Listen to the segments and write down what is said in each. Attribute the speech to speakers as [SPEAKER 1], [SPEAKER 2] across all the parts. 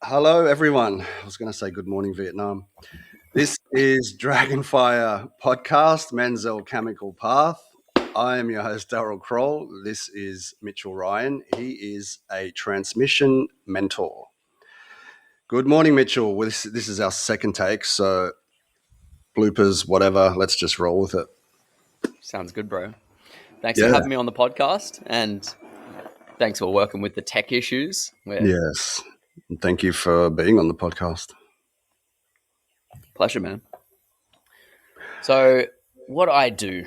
[SPEAKER 1] Hello, everyone. I was going to say good morning, Vietnam. This is Dragonfire Podcast, Menzel Chemical Path. I am your host, Daryl Kroll. This is Mitchell Ryan. He is a transmission mentor. Good morning, Mitchell. This is our second take, so bloopers, whatever. Let's just roll with it.
[SPEAKER 2] Sounds good, bro. Thanks for having me on the podcast, and thanks for working with the tech issues.
[SPEAKER 1] Yes. Thank you for being on the podcast.
[SPEAKER 2] Pleasure, man. So what I do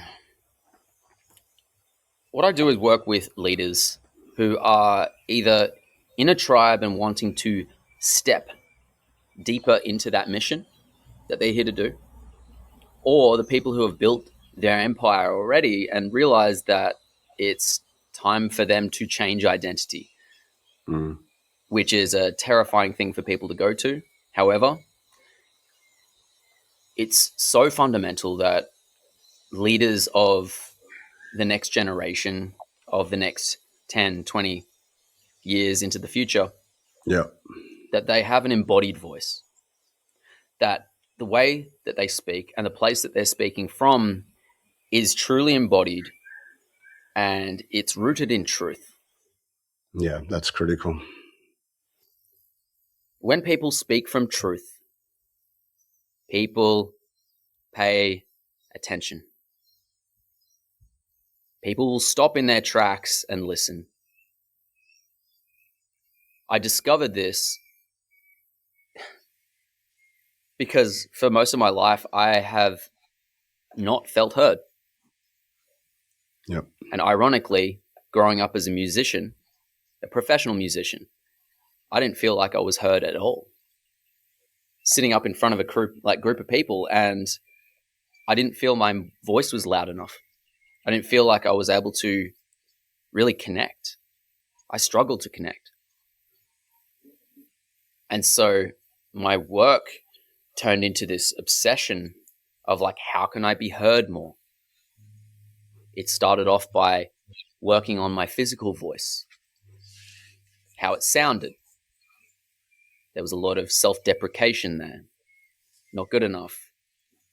[SPEAKER 2] is work with leaders who are either in a tribe and wanting to step deeper into that mission that they're here to do, or the people who have built their empire already and realize that it's time for them to change identity, which is a terrifying thing for people to go to. However, it's so fundamental that leaders of the next generation, of the next 10, 20 years into the future, that they have an embodied voice, that the way that they speak and the place that they're speaking from is truly embodied and it's rooted in truth.
[SPEAKER 1] Yeah, that's critical.
[SPEAKER 2] When people speak from truth, people pay attention. People will stop in their tracks and listen. I discovered this because for most of my life, I have not felt heard.
[SPEAKER 1] Yep.
[SPEAKER 2] And ironically, growing up as a musician, a professional musician, I didn't feel like I was heard at all. Sitting up in front of a group of people, and I didn't feel my voice was loud enough. I didn't feel like I was able to really connect. I struggled to connect. And so my work turned into this obsession of how can I be heard more? It started off by working on my physical voice, how it sounded. There was a lot of self-deprecation there. Not good enough.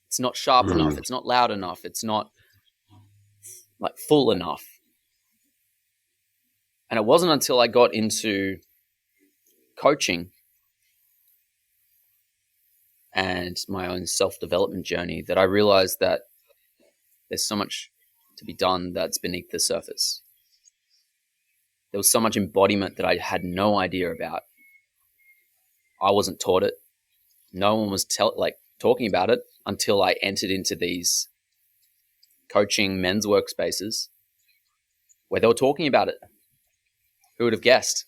[SPEAKER 2] It's not sharp enough. It's not loud enough. It's not full enough. And it wasn't until I got into coaching and my own self-development journey that I realized that there's so much to be done that's beneath the surface. There was so much embodiment that I had no idea about. I wasn't taught it. No one was talking about it until I entered into these coaching men's workspaces where they were talking about it. Who would have guessed?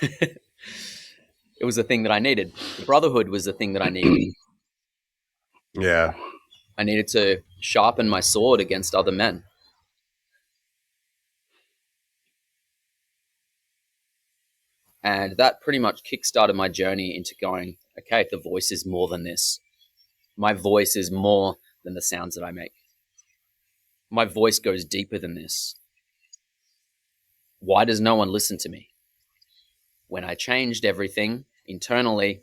[SPEAKER 2] It was the thing that I needed. Brotherhood was the thing that I needed.
[SPEAKER 1] Yeah.
[SPEAKER 2] I needed to sharpen my sword against other men. And that pretty much kickstarted my journey into going, okay, the voice is more than this. My voice is more than the sounds that I make. My voice goes deeper than this. Why does no one listen to me? When I changed everything internally,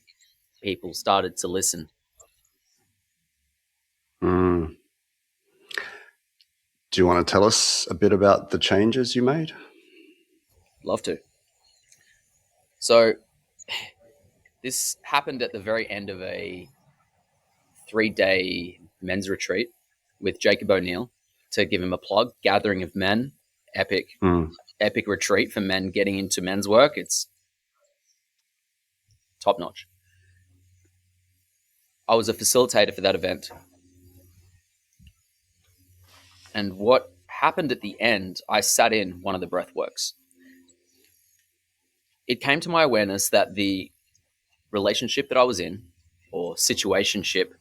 [SPEAKER 2] people started to listen.
[SPEAKER 1] Do you want to tell us a bit about the changes you made?
[SPEAKER 2] Love to. So this happened at the very end of a 3-day men's retreat with Jacob O'Neill, to give him a plug. Gathering of Men, epic retreat for men getting into men's work. It's top notch. I was a facilitator for that event. And what happened at the end, I sat in one of the breathworks. It came to my awareness that the relationship that I was in, or situationship,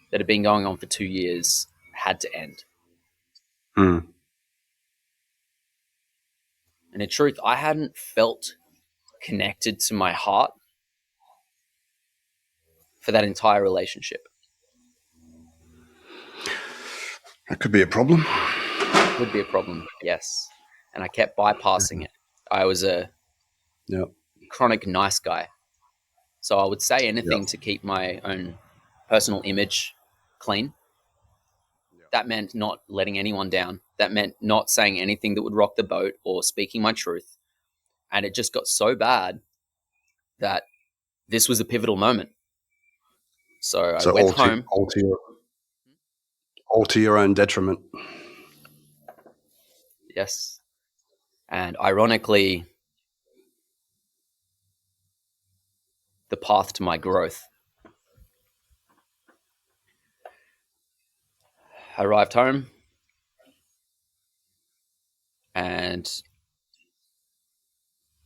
[SPEAKER 2] that had been going on for 2 years had to end. And in truth, I hadn't felt connected to my heart for that entire relationship.
[SPEAKER 1] That could be a problem.
[SPEAKER 2] It would be a problem, yes. And I kept bypassing it. I was chronic nice guy. So I would say
[SPEAKER 1] Yeah.
[SPEAKER 2] anything to keep my own personal image clean. That meant not letting anyone down. That meant not saying anything that would rock the boat or speaking my truth. And it just got so bad that this was a pivotal moment. So I
[SPEAKER 1] So
[SPEAKER 2] went home.
[SPEAKER 1] all to your own detriment.
[SPEAKER 2] Yes. And ironically, the path to my growth. I arrived home and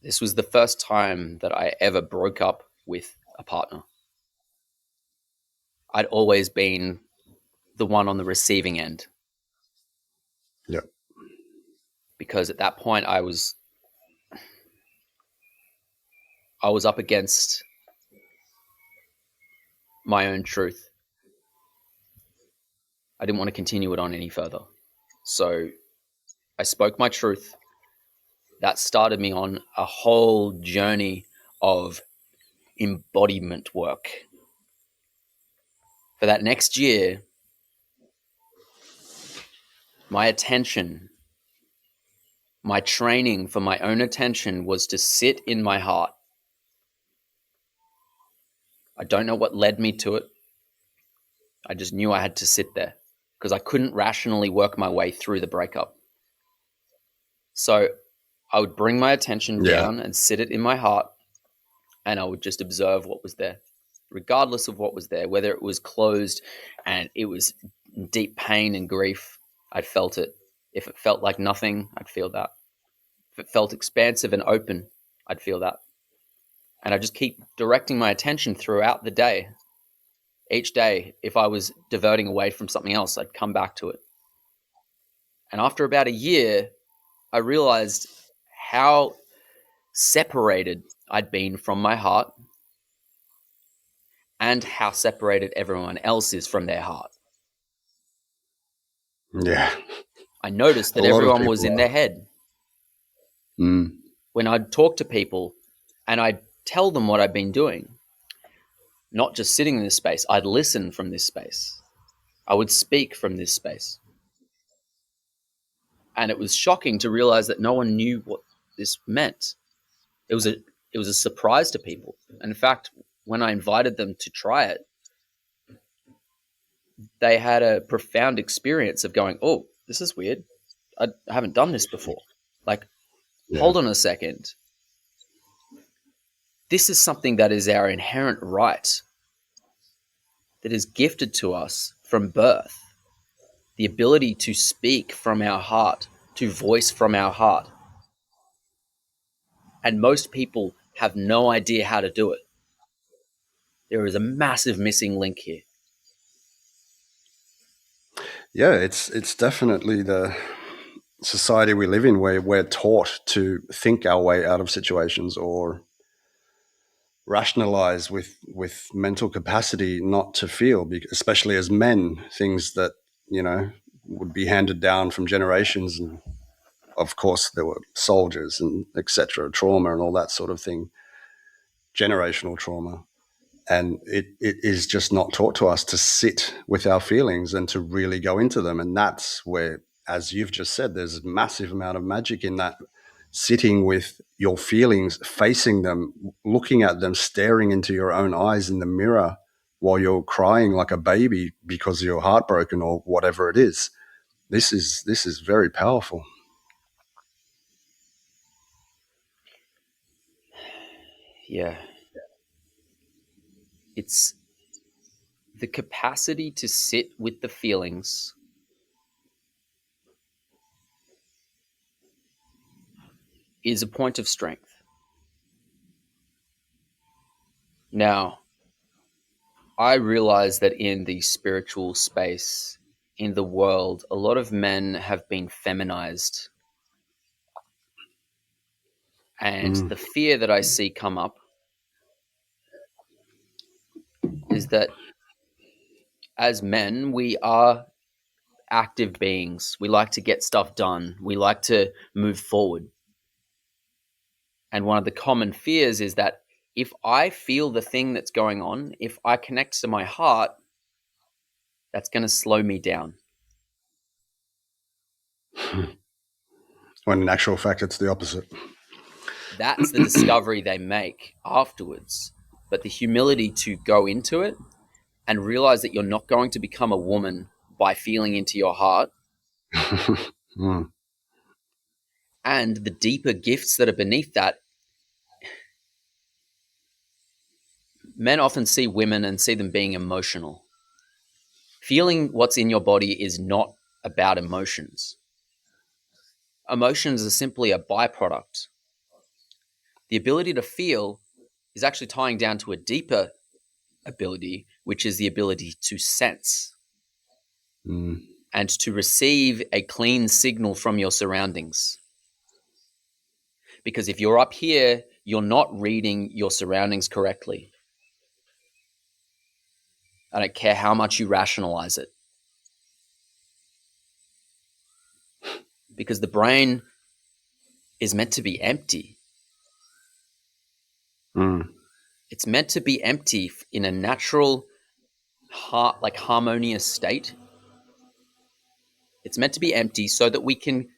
[SPEAKER 2] this was the first time that I ever broke up with a partner. I'd always been the one on the receiving end
[SPEAKER 1] Yeah.
[SPEAKER 2] because at that point I was up against my own truth. I didn't want to continue it on any further. So I spoke my truth. That started me on a whole journey of embodiment work. For that next year, my attention, my training for my own attention was to sit in my heart. I don't know what led me to it. I just knew I had to sit there because I couldn't rationally work my way through the breakup. So I would bring my attention down and sit it in my heart, and I would just observe what was there, regardless of what was there, whether it was closed and it was deep pain and grief, I felt it. If it felt like nothing, I'd feel that. If it felt expansive and open, I'd feel that. And I just keep directing my attention throughout the day. Each day, if I was diverting away from something else, I'd come back to it. And after about a year, I realized how separated I'd been from my heart and how separated everyone else is from their heart.
[SPEAKER 1] Yeah.
[SPEAKER 2] I noticed that
[SPEAKER 1] A lot of
[SPEAKER 2] everyone was
[SPEAKER 1] people
[SPEAKER 2] in
[SPEAKER 1] are.
[SPEAKER 2] their head. When I'd talk to people and I'd tell them what I'd been doing, not just sitting in this space, I'd listen from this space. I would speak from this space. And it was shocking to realize that no one knew what this meant. It was a surprise to people. And in fact, when I invited them to try it, they had a profound experience of going, "Oh, this is weird. I haven't done this before." Like, hold on a second. This is something that is our inherent right, that is gifted to us from birth. The ability to speak from our heart, to voice from our heart. And most people have no idea how to do it. There is a massive missing link here.
[SPEAKER 1] Yeah, it's definitely the society we live in where we're taught to think our way out of situations or rationalize with mental capacity not to feel, especially as men, things that would be handed down from generations. And of course there were soldiers and etc., trauma and all that sort of thing, generational trauma. And it is just not taught to us to sit with our feelings and to really go into them. And that's where, as you've just said, there's a massive amount of magic in that, sitting with your feelings, facing them, looking at them, staring into your own eyes in the mirror while you're crying like a baby because you're heartbroken or whatever it is. This is very powerful.
[SPEAKER 2] Yeah. It's the capacity to sit with the feelings is a point of strength. Now, I realize that in the spiritual space, in the world, a lot of men have been feminized. And the fear that I see come up is that as men, we are active beings. We like to get stuff done. We like to move forward. And one of the common fears is that if I feel the thing that's going on, if I connect to my heart, that's going to slow me down.
[SPEAKER 1] When in actual fact, it's the opposite.
[SPEAKER 2] That's the discovery they make afterwards. But the humility to go into it and realize that you're not going to become a woman by feeling into your heart,
[SPEAKER 1] Mm.
[SPEAKER 2] and the deeper gifts that are beneath that. Men often see women and see them being emotional. Feeling what's in your body is not about emotions. Emotions are simply a byproduct. The ability to feel is actually tying down to a deeper ability, which is the ability to sense
[SPEAKER 1] Mm.
[SPEAKER 2] and to receive a clean signal from your surroundings. Because if you're up here, you're not reading your surroundings correctly. I don't care how much you rationalize it. Because the brain is meant to be empty.
[SPEAKER 1] Mm.
[SPEAKER 2] It's meant to be empty in a natural, harmonious state. It's meant to be empty so that we can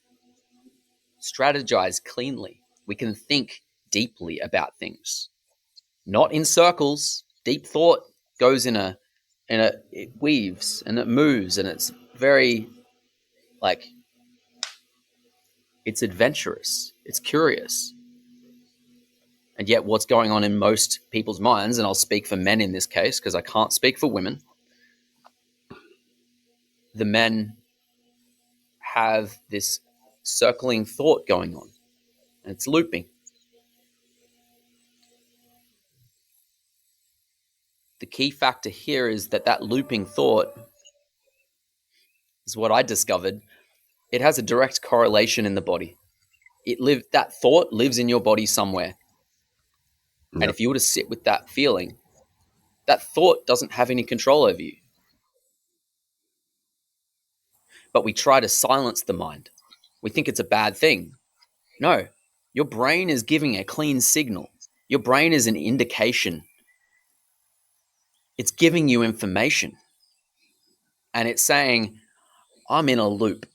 [SPEAKER 2] strategize cleanly. We can think deeply about things, not in circles. Deep thought goes it weaves and it moves, and it's very like, it's adventurous, it's curious. And yet what's going on in most people's minds, and I'll speak for men in this case because I can't speak for women, the men have this circling thought going on, and it's looping. The key factor here is that looping thought is what I discovered. It has a direct correlation in the body. That thought lives in your body somewhere. And
[SPEAKER 1] Yep.
[SPEAKER 2] if you were to sit with that feeling, that thought doesn't have any control over you. But we try to silence the mind. We think it's a bad thing. No, your brain is giving a clean signal. Your brain is an indication. It's giving you information. And it's saying, I'm in a loop.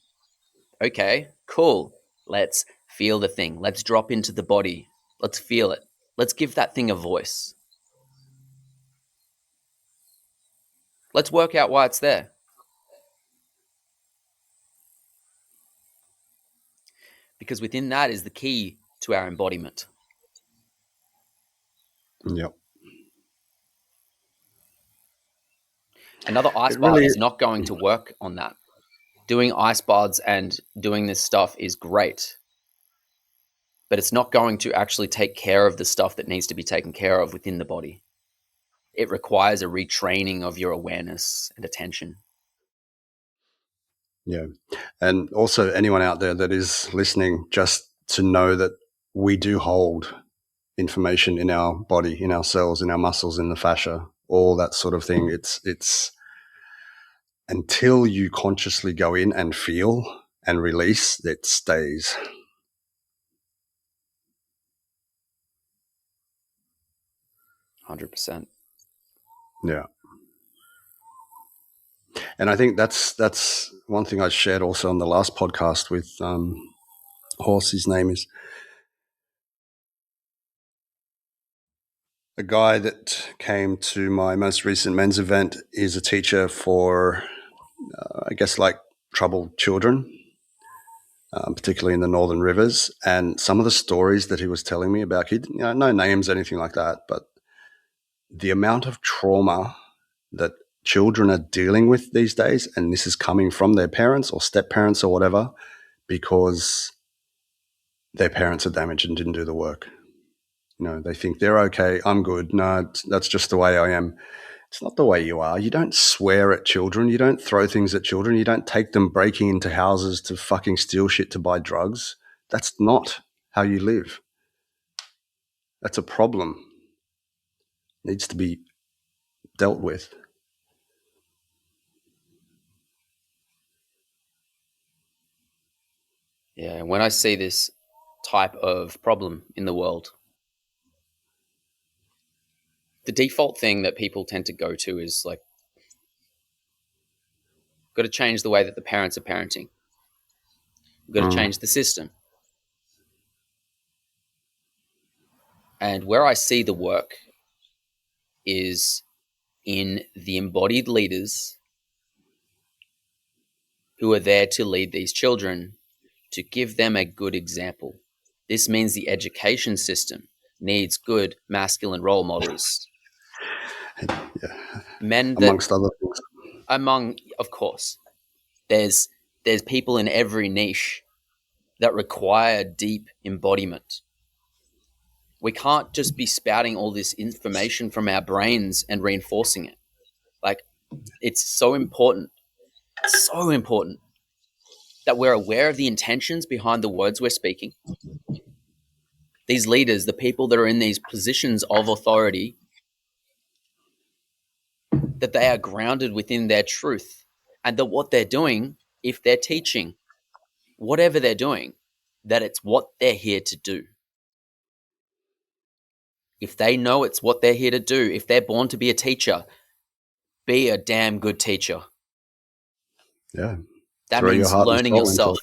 [SPEAKER 2] Okay, cool. Let's feel the thing. Let's drop into the body. Let's feel it. Let's give that thing a voice. Let's work out why it's there. Because within that is the key to our embodiment.
[SPEAKER 1] Yep.
[SPEAKER 2] Another ice
[SPEAKER 1] It
[SPEAKER 2] bath
[SPEAKER 1] really.
[SPEAKER 2] is not going to work on that. Doing ice baths and doing this stuff is great, but it's not going to actually take care of the stuff that needs to be taken care of within the body. It requires a retraining of your awareness and attention.
[SPEAKER 1] Yeah. And also, anyone out there that is listening, just to know that we do hold information in our body, in our cells, in our muscles, in the fascia, all that sort of thing. It's until you consciously go in and feel and release, it stays.
[SPEAKER 2] 100%.
[SPEAKER 1] Yeah. And I think that's one thing I shared also on the last podcast with Horse. His name is a guy that came to my most recent men's event. Is a teacher for, I guess, like troubled children, particularly in the Northern Rivers. And some of the stories that he was telling me about, no names, anything like that, but the amount of trauma that children are dealing with these days, and this is coming from their parents or step parents or whatever, because their parents are damaged and didn't do the work. They think they're okay. I'm good. No, that's just the way I am. It's not the way you are. You don't swear at children. You don't throw things at children. You don't take them breaking into houses to fucking steal shit to buy drugs. That's not how you live. That's a problem. It needs to be dealt with.
[SPEAKER 2] Yeah, and when I see this type of problem in the world, the default thing that people tend to go to is like, got to change the way that the parents are parenting. We've got to
[SPEAKER 1] Mm.
[SPEAKER 2] change the system. And where I see the work is in the embodied leaders who are there to lead these children, to give them a good example. This means the education system needs good masculine role models.
[SPEAKER 1] Yeah,
[SPEAKER 2] Men that,
[SPEAKER 1] amongst other things.
[SPEAKER 2] among, of course, there's people in every niche that require deep embodiment. We can't just be spouting all this information from our brains and reinforcing it. Like, it's so important that we're aware of the intentions behind the words we're speaking. These leaders, the people that are in these positions of authority, that they are grounded within their truth, and that what they're doing, if they're teaching, whatever they're doing, that it's what they're here to do. If they know it's what they're here to do, if they're born to be a teacher, be a damn good teacher.
[SPEAKER 1] Yeah.
[SPEAKER 2] That
[SPEAKER 1] Throw your
[SPEAKER 2] means
[SPEAKER 1] heart and
[SPEAKER 2] learning
[SPEAKER 1] soul into it.
[SPEAKER 2] yourself.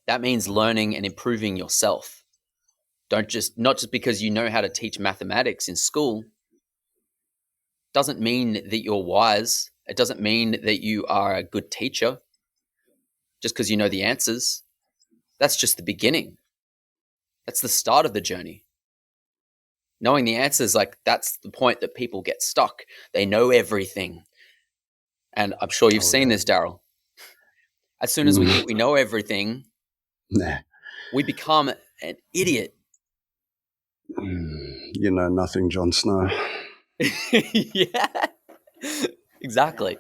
[SPEAKER 2] That means learning and improving yourself. Not just because you know how to teach mathematics in school, doesn't mean that you're wise. It doesn't mean that you are a good teacher just because you know the answers. That's just the beginning. That's the start of the journey. Knowing the answers, like, that's the point that people get stuck. They know everything. And I'm sure you've
[SPEAKER 1] Oh,
[SPEAKER 2] seen
[SPEAKER 1] yeah.
[SPEAKER 2] this, Daryl. As soon as we
[SPEAKER 1] Mm.
[SPEAKER 2] think we know everything,
[SPEAKER 1] Nah.
[SPEAKER 2] we become an idiot.
[SPEAKER 1] You know nothing, Jon Snow.
[SPEAKER 2] Yeah, exactly.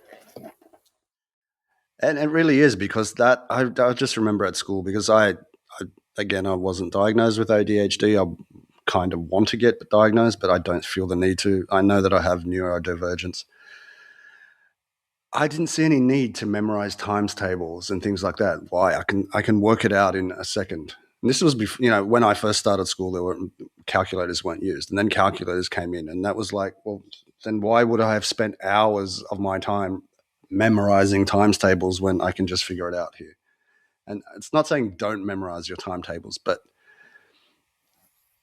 [SPEAKER 1] And it really is, because that I just remember at school, because I wasn't diagnosed with ADHD. I kind of want to get diagnosed, but I don't feel the need to. I know that I have neurodivergence. I didn't see any need to memorize times tables and things like that. Why? I can work it out in a second. And this was before, when I first started school, calculators weren't used, and then calculators came in, and that was like, well, then why would I have spent hours of my time memorizing times tables when I can just figure it out here? And it's not saying don't memorize your timetables, but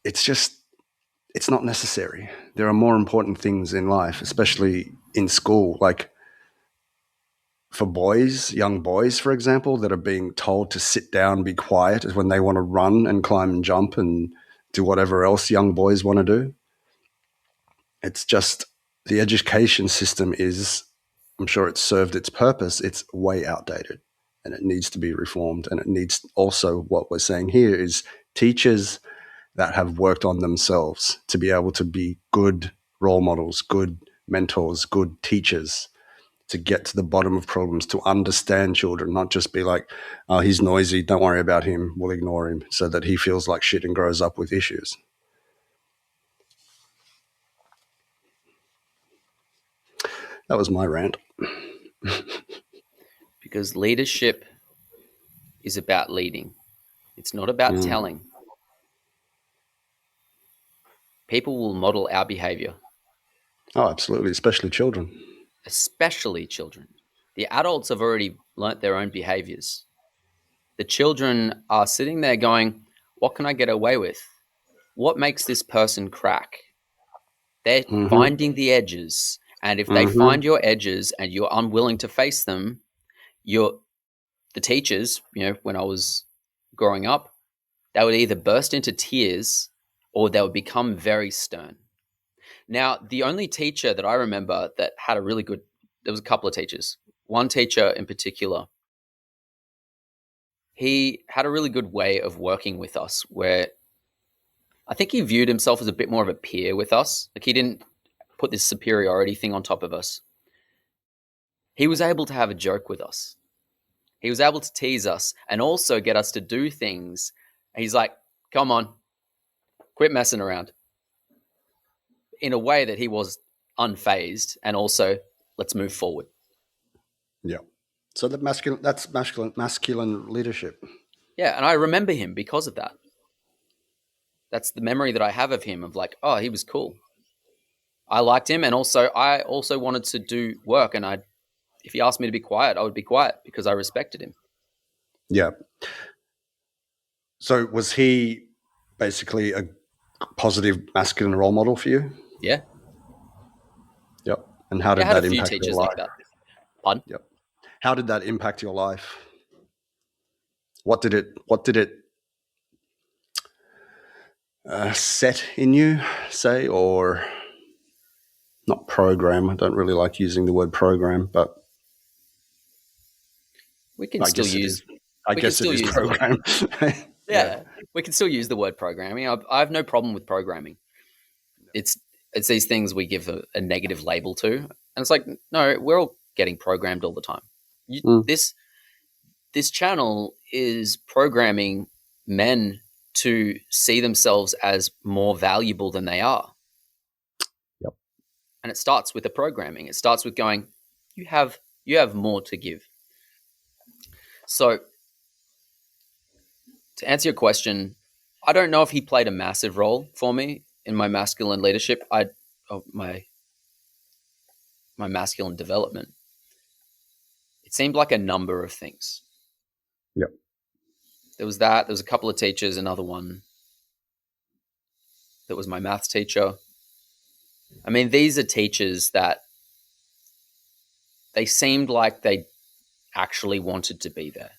[SPEAKER 1] it's not necessary. There are more important things in life, especially in school, like for boys, young boys, for example, that are being told to sit down, be quiet, is when they want to run and climb and jump and do whatever else young boys want to do. It's just the education system is, I'm sure it's served its purpose. It's way outdated and it needs to be reformed. And it needs also, what we're saying here is teachers that have worked on themselves to be able to be good role models, good mentors, good teachers, to get to the bottom of problems, to understand children, not just be like, oh, he's noisy, don't worry about him, we'll ignore him, so that he feels like shit and grows up with issues. That was my rant.
[SPEAKER 2] Because leadership is about leading. It's not about
[SPEAKER 1] Mm.
[SPEAKER 2] telling. People will model our behavior,
[SPEAKER 1] Oh, absolutely, especially children.
[SPEAKER 2] especially children. The adults have already learnt their own behaviors. The children are sitting there going, what can I get away with? What makes this person crack? They're
[SPEAKER 1] Mm-hmm.
[SPEAKER 2] finding the edges. And if they
[SPEAKER 1] Mm-hmm.
[SPEAKER 2] find your edges and you're unwilling to face them, you're the teachers, when I was growing up, they would either burst into tears or they would become very stern. Now, the only teacher that I remember that had a really good, there was a couple of teachers. One teacher in particular, he had a really good way of working with us where I think he viewed himself as a bit more of a peer with us. Like, he didn't put this superiority thing on top of us. He was able to have a joke with us. He was able to tease us and also get us to do things. And he's like, come on, quit messing around, in a way that he was unfazed, and also, let's move forward.
[SPEAKER 1] Yeah. So that's masculine leadership.
[SPEAKER 2] Yeah, and I remember him because of that. That's the memory that I have of him, of like, oh, he was cool. I liked him, and also I also wanted to do work, and if he asked me to be quiet, I would be quiet because I respected him.
[SPEAKER 1] Yeah. So was he basically a positive masculine role model for you?
[SPEAKER 2] Yeah.
[SPEAKER 1] Yep. And how
[SPEAKER 2] Yeah, I
[SPEAKER 1] did
[SPEAKER 2] had a
[SPEAKER 1] that
[SPEAKER 2] few
[SPEAKER 1] impact your
[SPEAKER 2] teachers like
[SPEAKER 1] life?
[SPEAKER 2] that. Pardon?
[SPEAKER 1] Yep. How did that impact your life? What did it set in you, say, or not program? I don't really like using the word program, but
[SPEAKER 2] We can
[SPEAKER 1] I
[SPEAKER 2] still
[SPEAKER 1] guess it
[SPEAKER 2] use
[SPEAKER 1] is. I
[SPEAKER 2] we can
[SPEAKER 1] guess it
[SPEAKER 2] still
[SPEAKER 1] is
[SPEAKER 2] use the
[SPEAKER 1] program. Yeah.
[SPEAKER 2] yeah, we can still use the word programming. I have no problem with programming. It's it's these things we give a negative label to, and it's like, no, we're all getting programmed all the time. You,
[SPEAKER 1] Mm.
[SPEAKER 2] this channel is programming men to see themselves as more valuable than they are.
[SPEAKER 1] Yep.
[SPEAKER 2] And it starts with the programming. It starts with going, you have more to give. So to answer your question, I don't know if he played a massive role for me in my masculine leadership. My masculine development. It seemed like a number of things.
[SPEAKER 1] Yep.
[SPEAKER 2] There was that. There was a couple of teachers. Another one that was my maths teacher. I mean, these are teachers that they seemed like they actually wanted to be there.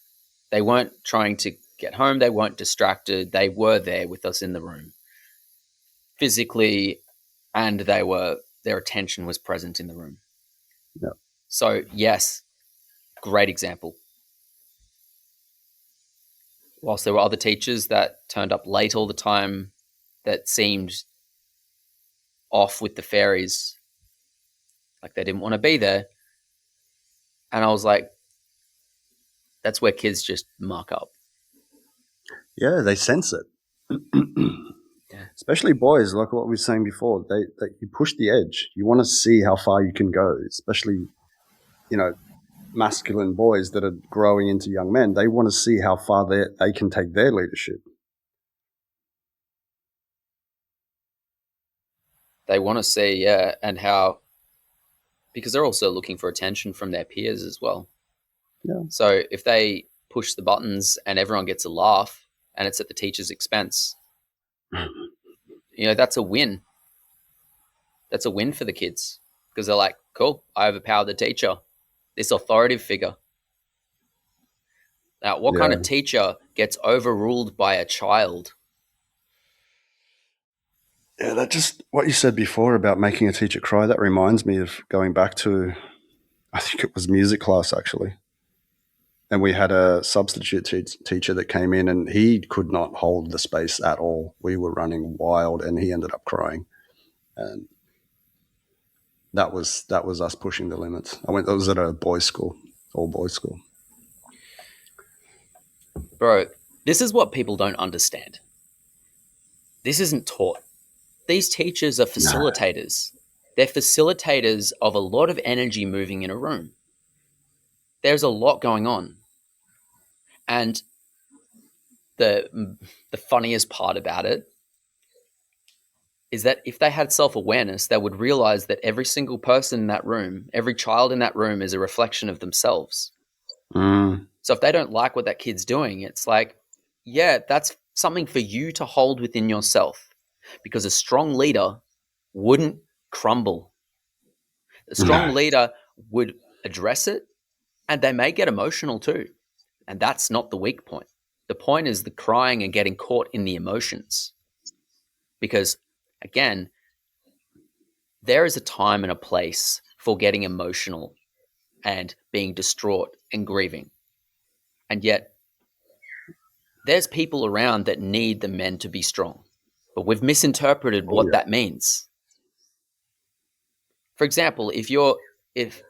[SPEAKER 2] They weren't trying to get home. They weren't distracted. They were there with us in the room physically, and their attention was present in the room.
[SPEAKER 1] Yep.
[SPEAKER 2] So yes, great example. Whilst there were other teachers that turned up late all the time, that seemed off with the fairies, like they didn't want to be there. And I was like, that's where kids just muck up.
[SPEAKER 1] Yeah, they sense it.
[SPEAKER 2] Yeah.
[SPEAKER 1] Especially boys, like what we were saying before, they you push the edge. You want to see how far you can go, especially, you know, masculine boys that are growing into young men. They want to see how far they can take their leadership.
[SPEAKER 2] They want to see, yeah, and how, because they're also looking for attention from their peers as well.
[SPEAKER 1] Yeah.
[SPEAKER 2] So if they push the buttons and everyone gets a laugh and it's at the teacher's expense, that's a win. That's a win for the kids because they're like, cool, I overpower the teacher, this authoritative figure. Now, what kind
[SPEAKER 1] Yeah.
[SPEAKER 2] of teacher gets overruled by a child?
[SPEAKER 1] Yeah, that just what you said before about making a teacher cry, that reminds me of going back to, I think it was music class actually. And we had a substitute teacher that came in and he could not hold the space at all. We were running wild and he ended up crying. And that was us pushing the limits. I was at a boys' school, all boys' school.
[SPEAKER 2] Bro, this is what people don't understand. This isn't taught. These teachers are
[SPEAKER 1] No.
[SPEAKER 2] facilitators. They're facilitators of a lot of energy moving in a room. There's a lot going on. And the funniest part about it is that if they had self-awareness, they would realize that every single person in that room, every child in that room is a reflection of themselves.
[SPEAKER 1] Mm.
[SPEAKER 2] So if they don't like what that kid's doing, it's like, yeah, that's something for you to hold within yourself, because a strong leader wouldn't crumble. A strong
[SPEAKER 1] No.
[SPEAKER 2] leader would address it, and they may get emotional too. And that's not the weak point. The point is the crying and getting caught in the emotions. Because, again, there is a time and a place for getting emotional and being distraught and grieving. And yet, there's people around that need the men to be strong. But we've misinterpreted
[SPEAKER 1] Oh,
[SPEAKER 2] what
[SPEAKER 1] yeah.
[SPEAKER 2] that means. For example, if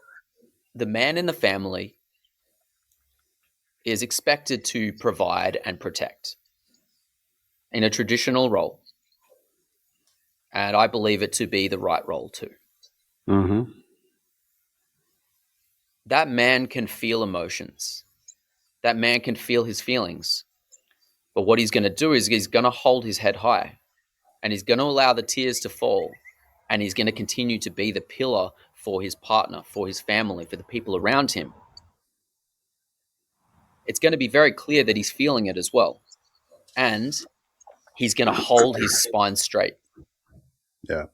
[SPEAKER 2] the man in the family is expected to provide and protect in a traditional role, and I believe it to be the right role too,
[SPEAKER 1] Mm-hmm.
[SPEAKER 2] that man can feel emotions. That man can feel his feelings. But what he's going to do is he's going to hold his head high. and he's going to allow the tears to fall, and he's going to continue to be the pillar for his partner, for his family, for the people around him, it's going to be very clear that he's feeling it as well. And he's going to hold his spine straight.
[SPEAKER 1] Yeah.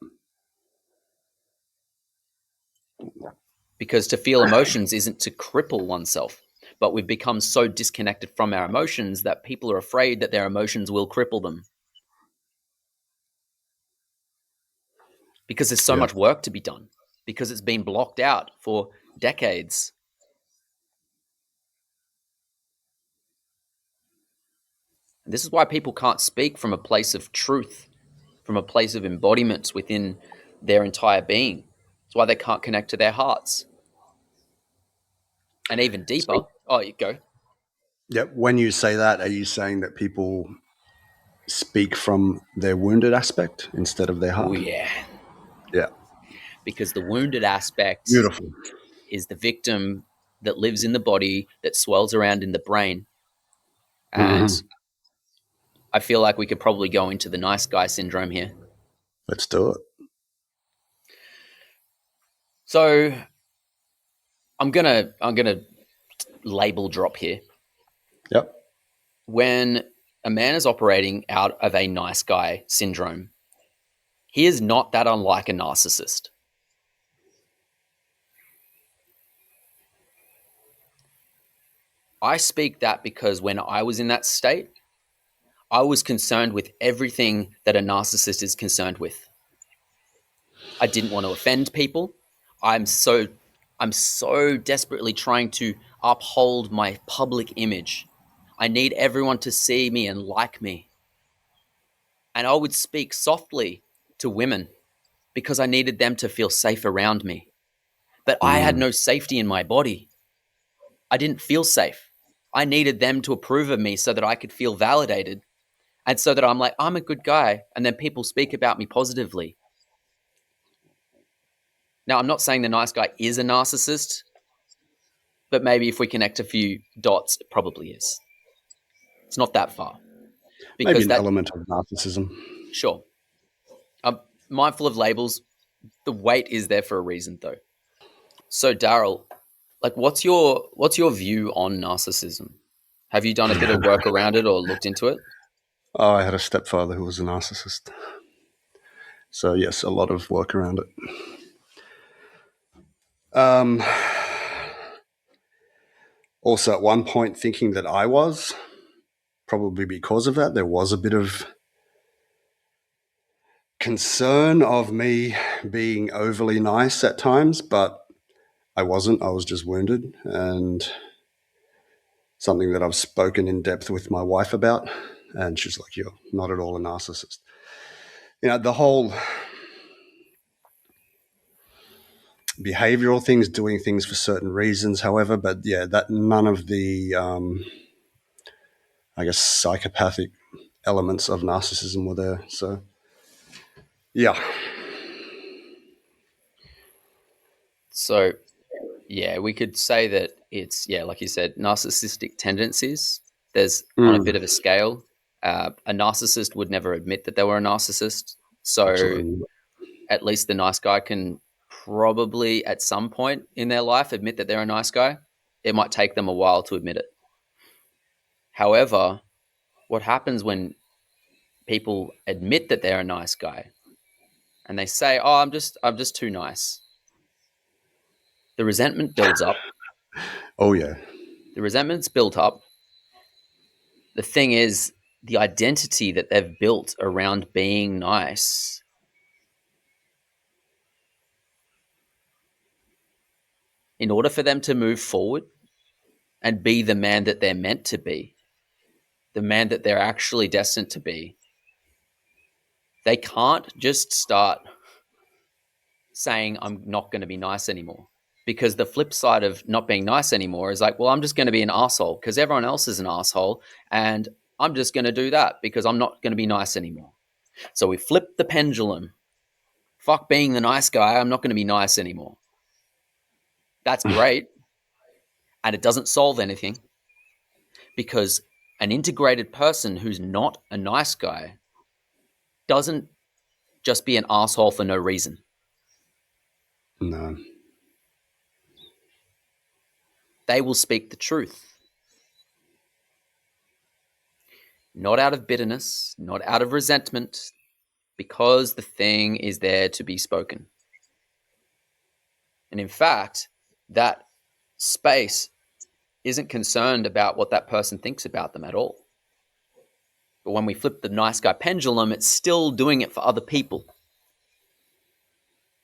[SPEAKER 2] Because to feel emotions isn't to cripple oneself. But we've become so disconnected from our emotions that people are afraid that their emotions will cripple them. Because there's so
[SPEAKER 1] Yeah.
[SPEAKER 2] much work to be done. Because it's been blocked out for decades. And this is why people can't speak from a place of truth, from a place of embodiment within their entire being. It's why they can't connect to their hearts. And even deeper,
[SPEAKER 1] So,
[SPEAKER 2] oh, you go.
[SPEAKER 1] yeah. When you say that, are you saying that people speak from their wounded aspect instead of their
[SPEAKER 2] Oh,
[SPEAKER 1] heart?
[SPEAKER 2] yeah.
[SPEAKER 1] Yeah.
[SPEAKER 2] Because the wounded aspect
[SPEAKER 1] Beautiful.
[SPEAKER 2] is the victim that lives in the body, that swells around in the brain. And
[SPEAKER 1] Mm-hmm.
[SPEAKER 2] I feel like we could probably go into the nice guy syndrome here.
[SPEAKER 1] Let's do it.
[SPEAKER 2] So I'm gonna label drop here.
[SPEAKER 1] Yep.
[SPEAKER 2] When a man is operating out of a nice guy syndrome, he is not that unlike a narcissist. I speak that because when I was in that state, I was concerned with everything that a narcissist is concerned with. I didn't want to offend people. I'm so I'm so desperately trying to uphold my public image. I need everyone to see me and like me. And I would speak softly to women because I needed them to feel safe around me. But I had
[SPEAKER 1] Mm.
[SPEAKER 2] no safety in my body. I didn't feel safe. I needed them to approve of me so that I could feel validated and so that I'm like, I'm a good guy. And then people speak about me positively. Now, I'm not saying the nice guy is a narcissist, but maybe if we connect a few dots, it probably is. It's not that far.
[SPEAKER 1] Maybe
[SPEAKER 2] Because
[SPEAKER 1] an
[SPEAKER 2] that,
[SPEAKER 1] element of narcissism.
[SPEAKER 2] sure, I'm mindful of labels. The weight is there for a reason, though. So, Daryl, like, what's your view on narcissism? Have you done a bit of work around it or looked into it?
[SPEAKER 1] Oh, I had a stepfather who was a narcissist. So, yes, a lot of work around it. Um, Also, at one point, thinking that I was, probably because of that, there was a bit of concern of me being overly nice at times, but I wasn't. I was just wounded, and something that I've spoken in depth with my wife about. And she's like, "You're not at all a narcissist." The whole behavioral things, doing things for certain reasons, however, but yeah, that none of the, I guess, psychopathic elements of narcissism were there. So, yeah.
[SPEAKER 2] So, yeah, we could say that it's, yeah, like you said, narcissistic tendencies. There's on a bit
[SPEAKER 1] Mm,
[SPEAKER 2] of a scale. A narcissist would never admit that they were a narcissist. So,
[SPEAKER 1] absolutely.
[SPEAKER 2] at least the nice guy can probably, at some point in their life, admit that they're a nice guy. It might take them a while to admit it. However, what happens when people admit that they're a nice guy and they say, "Oh, I'm just too nice." The resentment builds up.
[SPEAKER 1] Oh, yeah.
[SPEAKER 2] The resentment's built up. The thing is, the identity that they've built around being nice, in order for them to move forward and be the man that they're meant to be, the man that they're actually destined to be, they can't just start saying, I'm not going to be nice anymore. Because the flip side of not being nice anymore is like, well, I'm just going to be an asshole because everyone else is an asshole. And I'm just going to do that because I'm not going to be nice anymore. So we flip the pendulum. Fuck being the nice guy. I'm not going to be nice anymore. That's great. And it doesn't solve anything because an integrated person who's not a nice guy doesn't just be an asshole for no reason.
[SPEAKER 1] No.
[SPEAKER 2] They will speak the truth. Not out of bitterness, not out of resentment, because the thing is there to be spoken. And in fact, that space isn't concerned about what that person thinks about them at all. But when we flip the nice guy pendulum, it's still doing it for other people.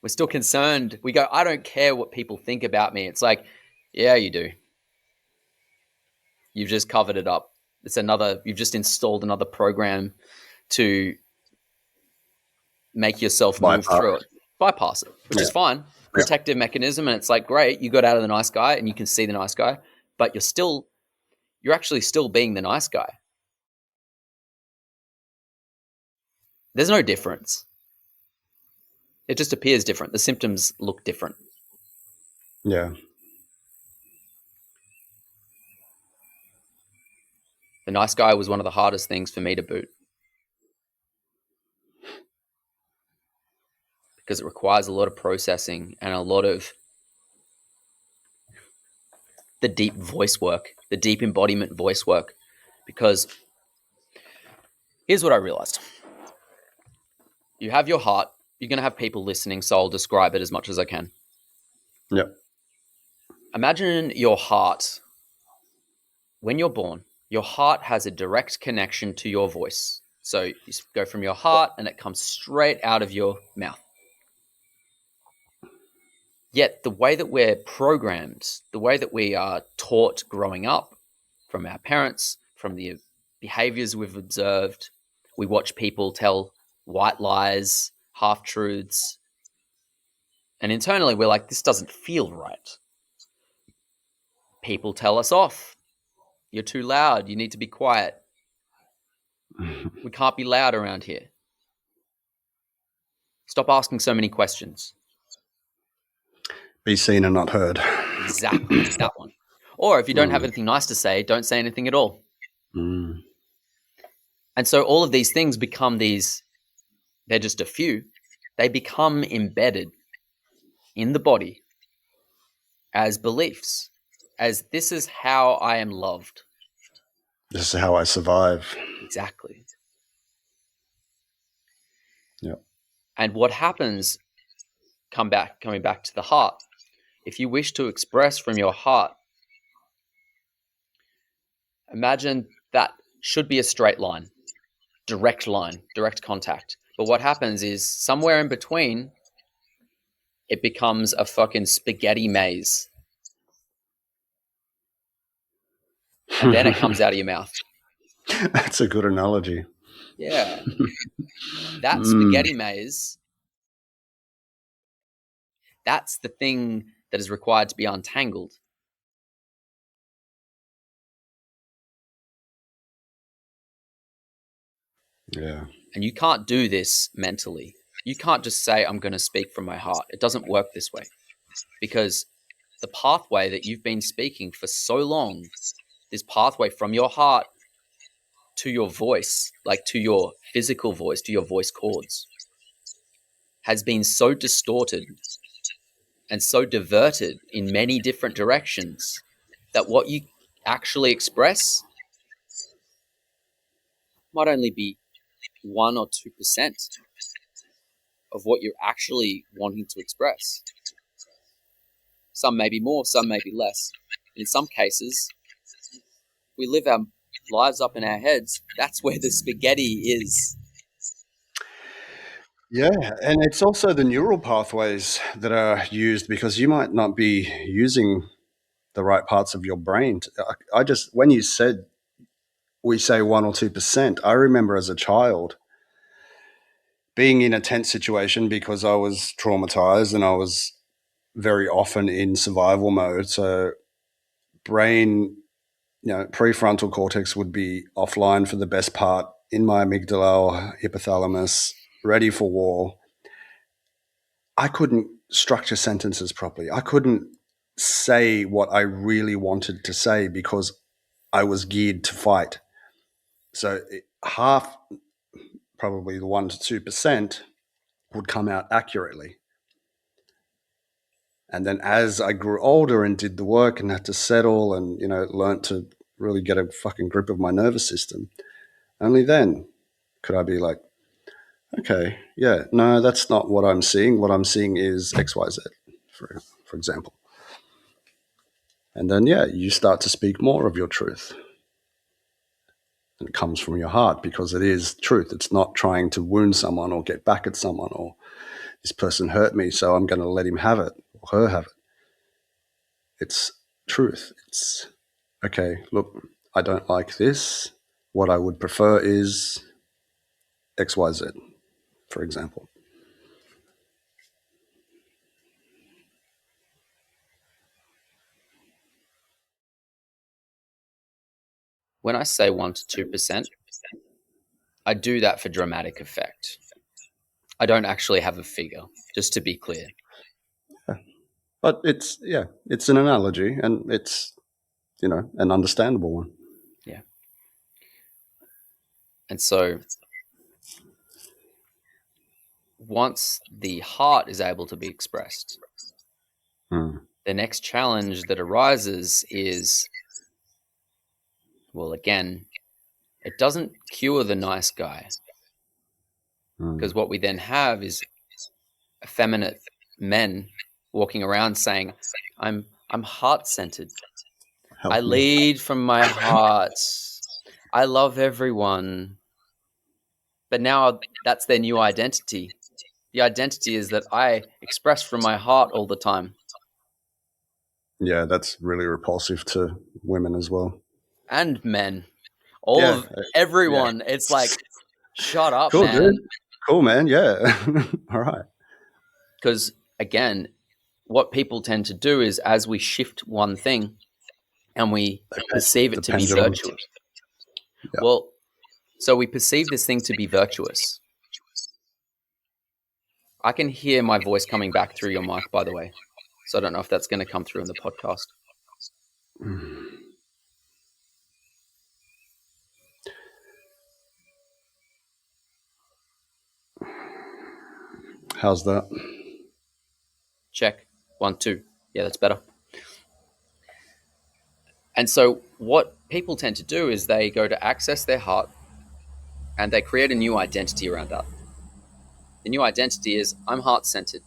[SPEAKER 2] We're still concerned. We go, I don't care what people think about me. It's like, yeah, you do. You've just covered it up. You've just installed another program to make yourself move through it. Bypass it, which is fine. Protective mechanism. And it's like, great, you got out of the nice guy and you can see the nice guy, but you're actually still being the nice guy. There's no difference. It just appears different. The symptoms look different.
[SPEAKER 1] Yeah.
[SPEAKER 2] The nice guy was one of the hardest things for me to boot. Because it requires a lot of processing and a lot of the deep voice work, the deep embodiment voice work. Because here's what I realized. You have your heart. You're going to have people listening, so I'll describe it as much as I can.
[SPEAKER 1] Yep.
[SPEAKER 2] Imagine your heart. When you're born, your heart has a direct connection to your voice. So you go from your heart and it comes straight out of your mouth. Yet the way that we're programmed, the way that we are taught growing up from our parents, from the behaviors we've observed, we watch people tell white lies, half-truths, and internally we're like, this doesn't feel right. People tell us off. You're too loud. You need to be quiet. We can't be loud around here. Stop asking so many questions.
[SPEAKER 1] Be seen and not heard.
[SPEAKER 2] Exactly, that one. Or if you don't have anything nice to say, don't say anything at all.
[SPEAKER 1] Mm.
[SPEAKER 2] And so all of these things become they're just a few. They become embedded in the body as beliefs, as this is how I am loved.
[SPEAKER 1] This is how I survive.
[SPEAKER 2] Exactly.
[SPEAKER 1] Yep.
[SPEAKER 2] And what happens, coming back to the heart, if you wish to express from your heart, imagine that should be a straight line, direct contact. But what happens is somewhere in between, it becomes a fucking spaghetti maze. And then it comes out of your mouth.
[SPEAKER 1] That's a good analogy.
[SPEAKER 2] Yeah. That spaghetti maze, that's the thing that is required to be untangled.
[SPEAKER 1] Yeah.
[SPEAKER 2] And you can't do this mentally. You can't just say, I'm going to speak from my heart. It doesn't work this way. Because the pathway that you've been speaking for so long, this pathway from your heart to your voice, like to your physical voice, to your voice cords, has been so distorted and so diverted in many different directions that what you actually express might only be 1 or 2% of what you're actually wanting to express. Some may be more, some may be less. In some cases, we live our lives up in our heads. That's where the spaghetti is.
[SPEAKER 1] Yeah, and it's also the neural pathways that are used, because you might not be using the right parts of your brain. When you said we say 1 or 2%, I remember as a child being in a tense situation because I was traumatized and I was very often in survival mode. So brain, prefrontal cortex would be offline for the best part in my amygdala or hypothalamus, ready for war. I couldn't structure sentences properly. I couldn't say what I really wanted to say because I was geared to fight. So half, probably the 1 to 2%, would come out accurately. And then as I grew older and did the work and had to settle and, learned to really get a fucking grip of my nervous system, only then could I be like, okay, yeah, no, that's not what I'm seeing. What I'm seeing is XYZ, for example. And then, yeah, you start to speak more of your truth. And it comes from your heart because it is truth. It's not trying to wound someone or get back at someone or this person hurt me, so I'm going to let him have it or her have it. It's truth. It's, okay, look, I don't like this. What I would prefer is XYZ, for example.
[SPEAKER 2] When I say 1 to 2%, I do that for dramatic effect. I don't actually have a figure, just to be clear.
[SPEAKER 1] But it's an analogy, and it's an understandable one.
[SPEAKER 2] Yeah. And so once the heart is able to be expressed, the next challenge that arises is, well, again, it doesn't cure the nice guy, because what we then have is effeminate men walking around saying, I'm heart-centered. I lead from my heart. I love everyone. But now that's their new identity. The identity is that I express from my heart all the time.
[SPEAKER 1] Yeah, that's really repulsive to women as well.
[SPEAKER 2] And men. All of everyone. Yeah. It's like, shut up,
[SPEAKER 1] cool,
[SPEAKER 2] man.
[SPEAKER 1] Dude. Cool, man. Yeah. All right.
[SPEAKER 2] Because, again, what people tend to do is as we shift one thing and we perceive it to be virtuous. Yeah. Well, so we perceive this thing to be virtuous. I can hear my voice coming back through your mic, by the way. So I don't know if that's going to come through in the podcast.
[SPEAKER 1] How's that?
[SPEAKER 2] Check. 1, 2. Yeah, that's better. And so what people tend to do is they go to access their heart and they create a new identity around that. The new identity is, I'm heart-centered.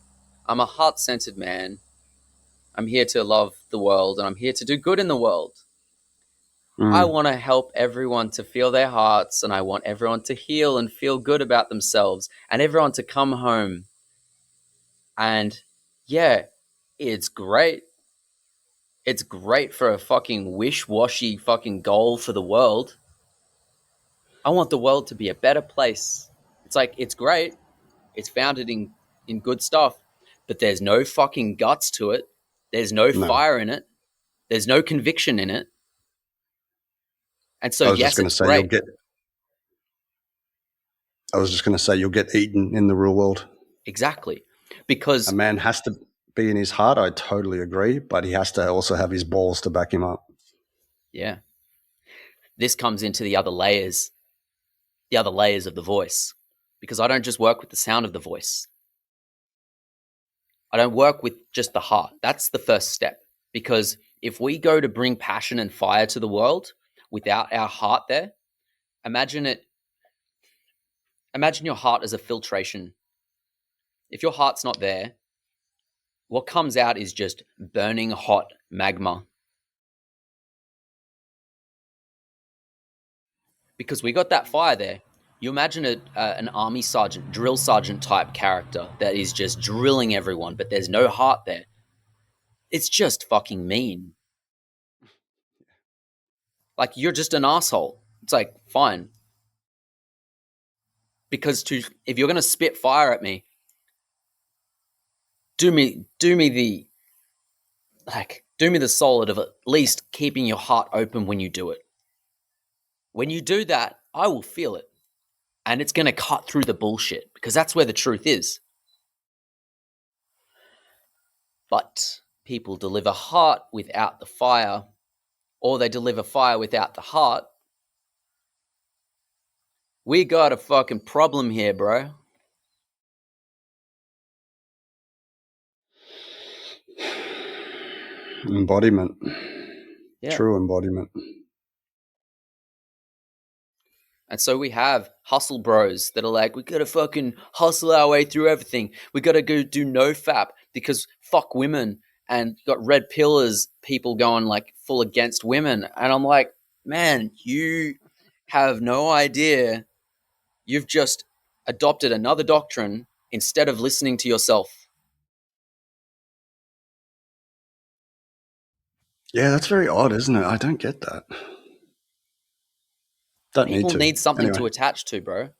[SPEAKER 2] I'm a heart-centered man. I'm here to love the world and I'm here to do good in the world. I want to help everyone to feel their hearts and I want everyone to heal and feel good about themselves and everyone to come home. And yeah, it's great. It's great for a fucking wish-washy fucking goal for the world. I want the world to be a better place. It's like, it's great. It's founded in good stuff, but there's no fucking guts to it. There's no fire in it. There's no conviction in it. And so, yes, it's great.
[SPEAKER 1] I was just going to say you'll get eaten in the real world.
[SPEAKER 2] Exactly. Because
[SPEAKER 1] a man has to be in his heart. I totally agree, but he has to also have his balls to back him up.
[SPEAKER 2] Yeah. This comes into the other layers of the voice, because I don't just work with the sound of the voice. I don't work with just the heart. That's the first step, because if we go to bring passion and fire to the world without our heart there, imagine your heart as a filtration. If your heart's not there, what comes out is just burning hot magma. Because we got that fire there. You imagine an army sergeant, drill sergeant type character that is just drilling everyone, but there's no heart there. It's just fucking mean. Like, you're just an asshole. It's like, fine. Because if you're going to spit fire at me, do me the solid of at least keeping your heart open when you do it. When you do that, I will feel it. And it's going to cut through the bullshit, because that's where the truth is. But people deliver heart without the fire, or they deliver fire without the heart. We got a fucking problem here, bro.
[SPEAKER 1] Embodiment.
[SPEAKER 2] Yeah.
[SPEAKER 1] True embodiment.
[SPEAKER 2] And so we have hustle bros that are like, we gotta fucking hustle our way through everything. We gotta go do no fap because fuck women. And got red pillars people going like full against women. And I'm like, man, you have no idea. You've just adopted another doctrine instead of listening to yourself.
[SPEAKER 1] Yeah, that's very odd, isn't it? I don't get that. Don't need
[SPEAKER 2] People
[SPEAKER 1] to.
[SPEAKER 2] need something
[SPEAKER 1] Anyway.
[SPEAKER 2] to attach to, bro.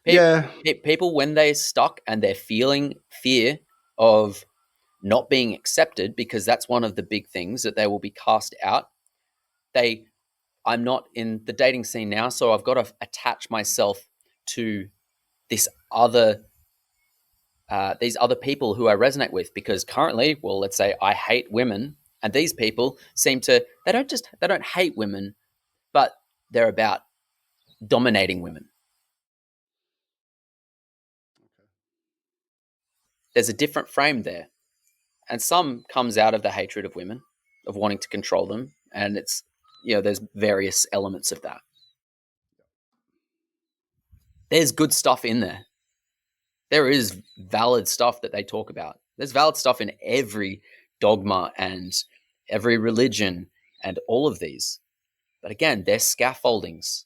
[SPEAKER 1] Yeah.
[SPEAKER 2] People, when they're stuck and they're feeling fear of not being accepted, because that's one of the big things that they will be cast out. I'm not in the dating scene now, so I've got to attach myself to this other these other people who I resonate with, because currently, well, let's say I hate women, and these people seem to they don't hate women, but they're about dominating women. There's a different frame there, and some comes out of the hatred of women, of wanting to control them, and it's there's various elements of that. There's good stuff in there. There is valid stuff that they talk about. There's valid stuff in every dogma and every religion and all of these. But again, they're scaffoldings.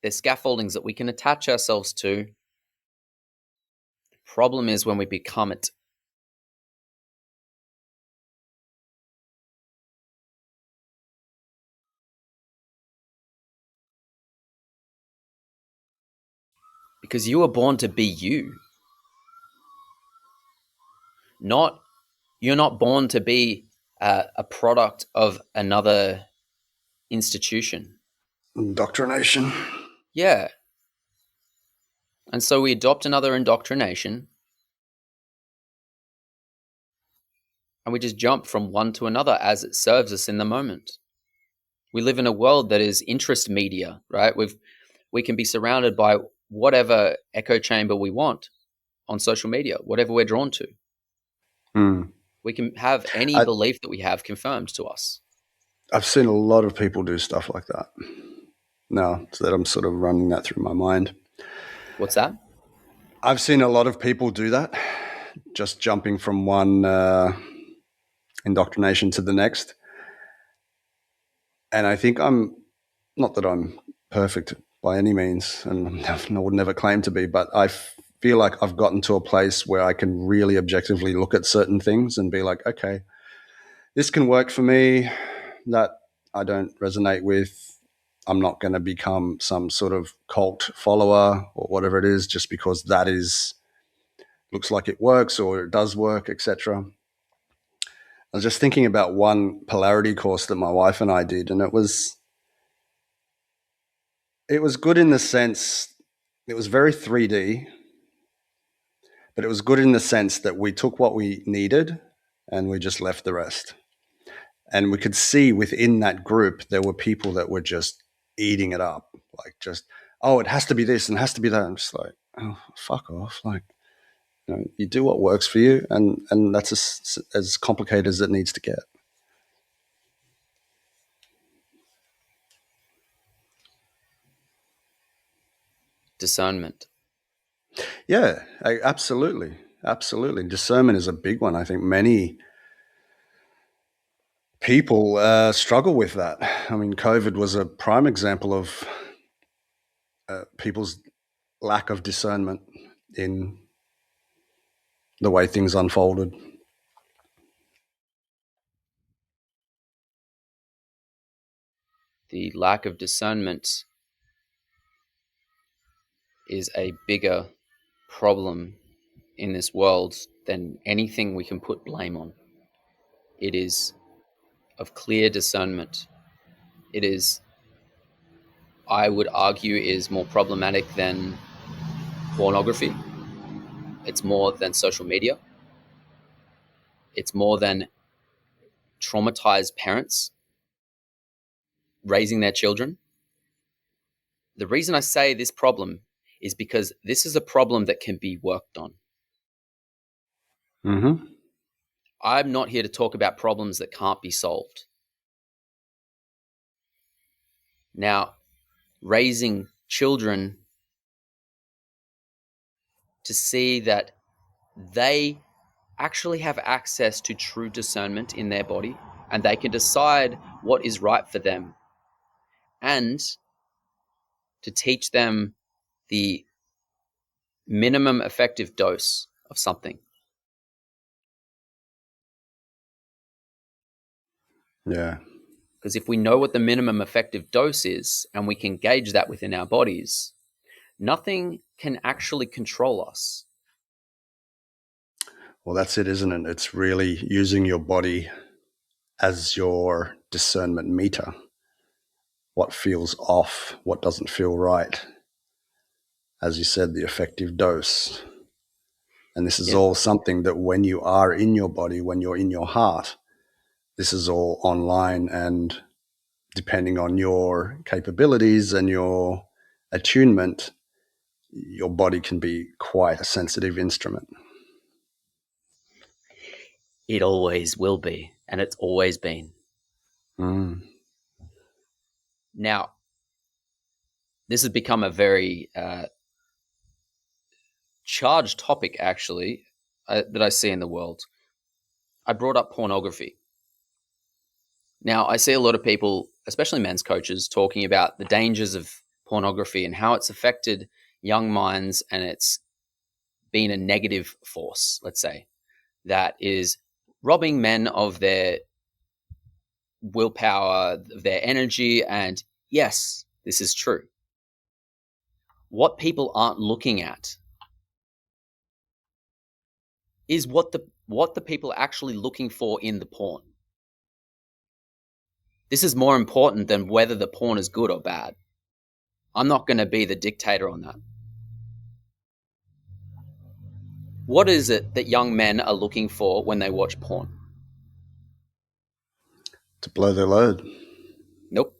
[SPEAKER 2] They're scaffoldings that we can attach ourselves to. The problem is when we become it. Because you were born to be you. You're not born to be a product of another institution.
[SPEAKER 1] Indoctrination.
[SPEAKER 2] Yeah. And so we adopt another indoctrination and we just jump from one to another as it serves us in the moment. We live in a world that is interest media, right? We can be surrounded by whatever echo chamber we want on social media, whatever we're drawn to.
[SPEAKER 1] Mm.
[SPEAKER 2] We can have any
[SPEAKER 1] I,
[SPEAKER 2] belief that we have confirmed to us.
[SPEAKER 1] I've seen a lot of people do stuff like that. Now so that I'm sort of running that through my mind.
[SPEAKER 2] What's that?
[SPEAKER 1] I've seen a lot of people do that, just jumping from one indoctrination to the next. And I think not that I'm perfect by any means, and I would never claim to be, but I feel like I've gotten to a place where I can really objectively look at certain things and be like, okay, this can work for me, that I don't resonate with. I'm not going to become some sort of cult follower or whatever it is just because that looks like it works or it does work, etc. I was just thinking about one polarity course that my wife and I did, and it was good in the sense it was very 3D, but it was good in the sense that we took what we needed and we just left the rest. And we could see within that group there were people that were just eating it up, like just, oh, it has to be this and it has to be that. I'm just like, oh, fuck off. Like, you do what works for you, and that's as complicated as it needs to get.
[SPEAKER 2] Discernment.
[SPEAKER 1] Yeah, absolutely. Absolutely. Discernment is a big one. I think many people struggle with that. I mean, COVID was a prime example of people's lack of discernment in the way things unfolded.
[SPEAKER 2] The lack of discernment is a bigger problem in this world than anything we can put blame on. It is of clear discernment. It is, I would argue, is more problematic than pornography. It's more than social media. It's more than traumatized parents raising their children. The reason I say this problem is because this is a problem that can be worked on.
[SPEAKER 1] Mm-hmm.
[SPEAKER 2] I'm not here to talk about problems that can't be solved. Now, raising children to see that they actually have access to true discernment in their body and they can decide what is right for them, and to teach them the minimum effective dose of something.
[SPEAKER 1] Yeah.
[SPEAKER 2] Because if we know what the minimum effective dose is and we can gauge that within our bodies, nothing can actually control us.
[SPEAKER 1] Well, that's it, isn't it? It's really using your body as your discernment meter. What feels off, what doesn't feel right. As you said, the effective dose. And this is
[SPEAKER 2] Yeah.
[SPEAKER 1] all something that when you are in your body, when you're in your heart, this is all online, and depending on your capabilities and your attunement, your body can be quite a sensitive instrument.
[SPEAKER 2] It always will be, and it's always been.
[SPEAKER 1] Mm.
[SPEAKER 2] Now, this has become a very charged topic, actually, that I see in the world. I brought up pornography. Now, I see a lot of people, especially men's coaches, talking about the dangers of pornography and how it's affected young minds, and it's been a negative force, let's say, that is robbing men of their willpower, their energy. And yes, this is true. What people aren't looking at is what the people are actually looking for in the porn. This is more important than whether the porn is good or bad. I'm not going to be the dictator on that. What is it that young men are looking for when they watch porn?
[SPEAKER 1] To blow their load.
[SPEAKER 2] Nope.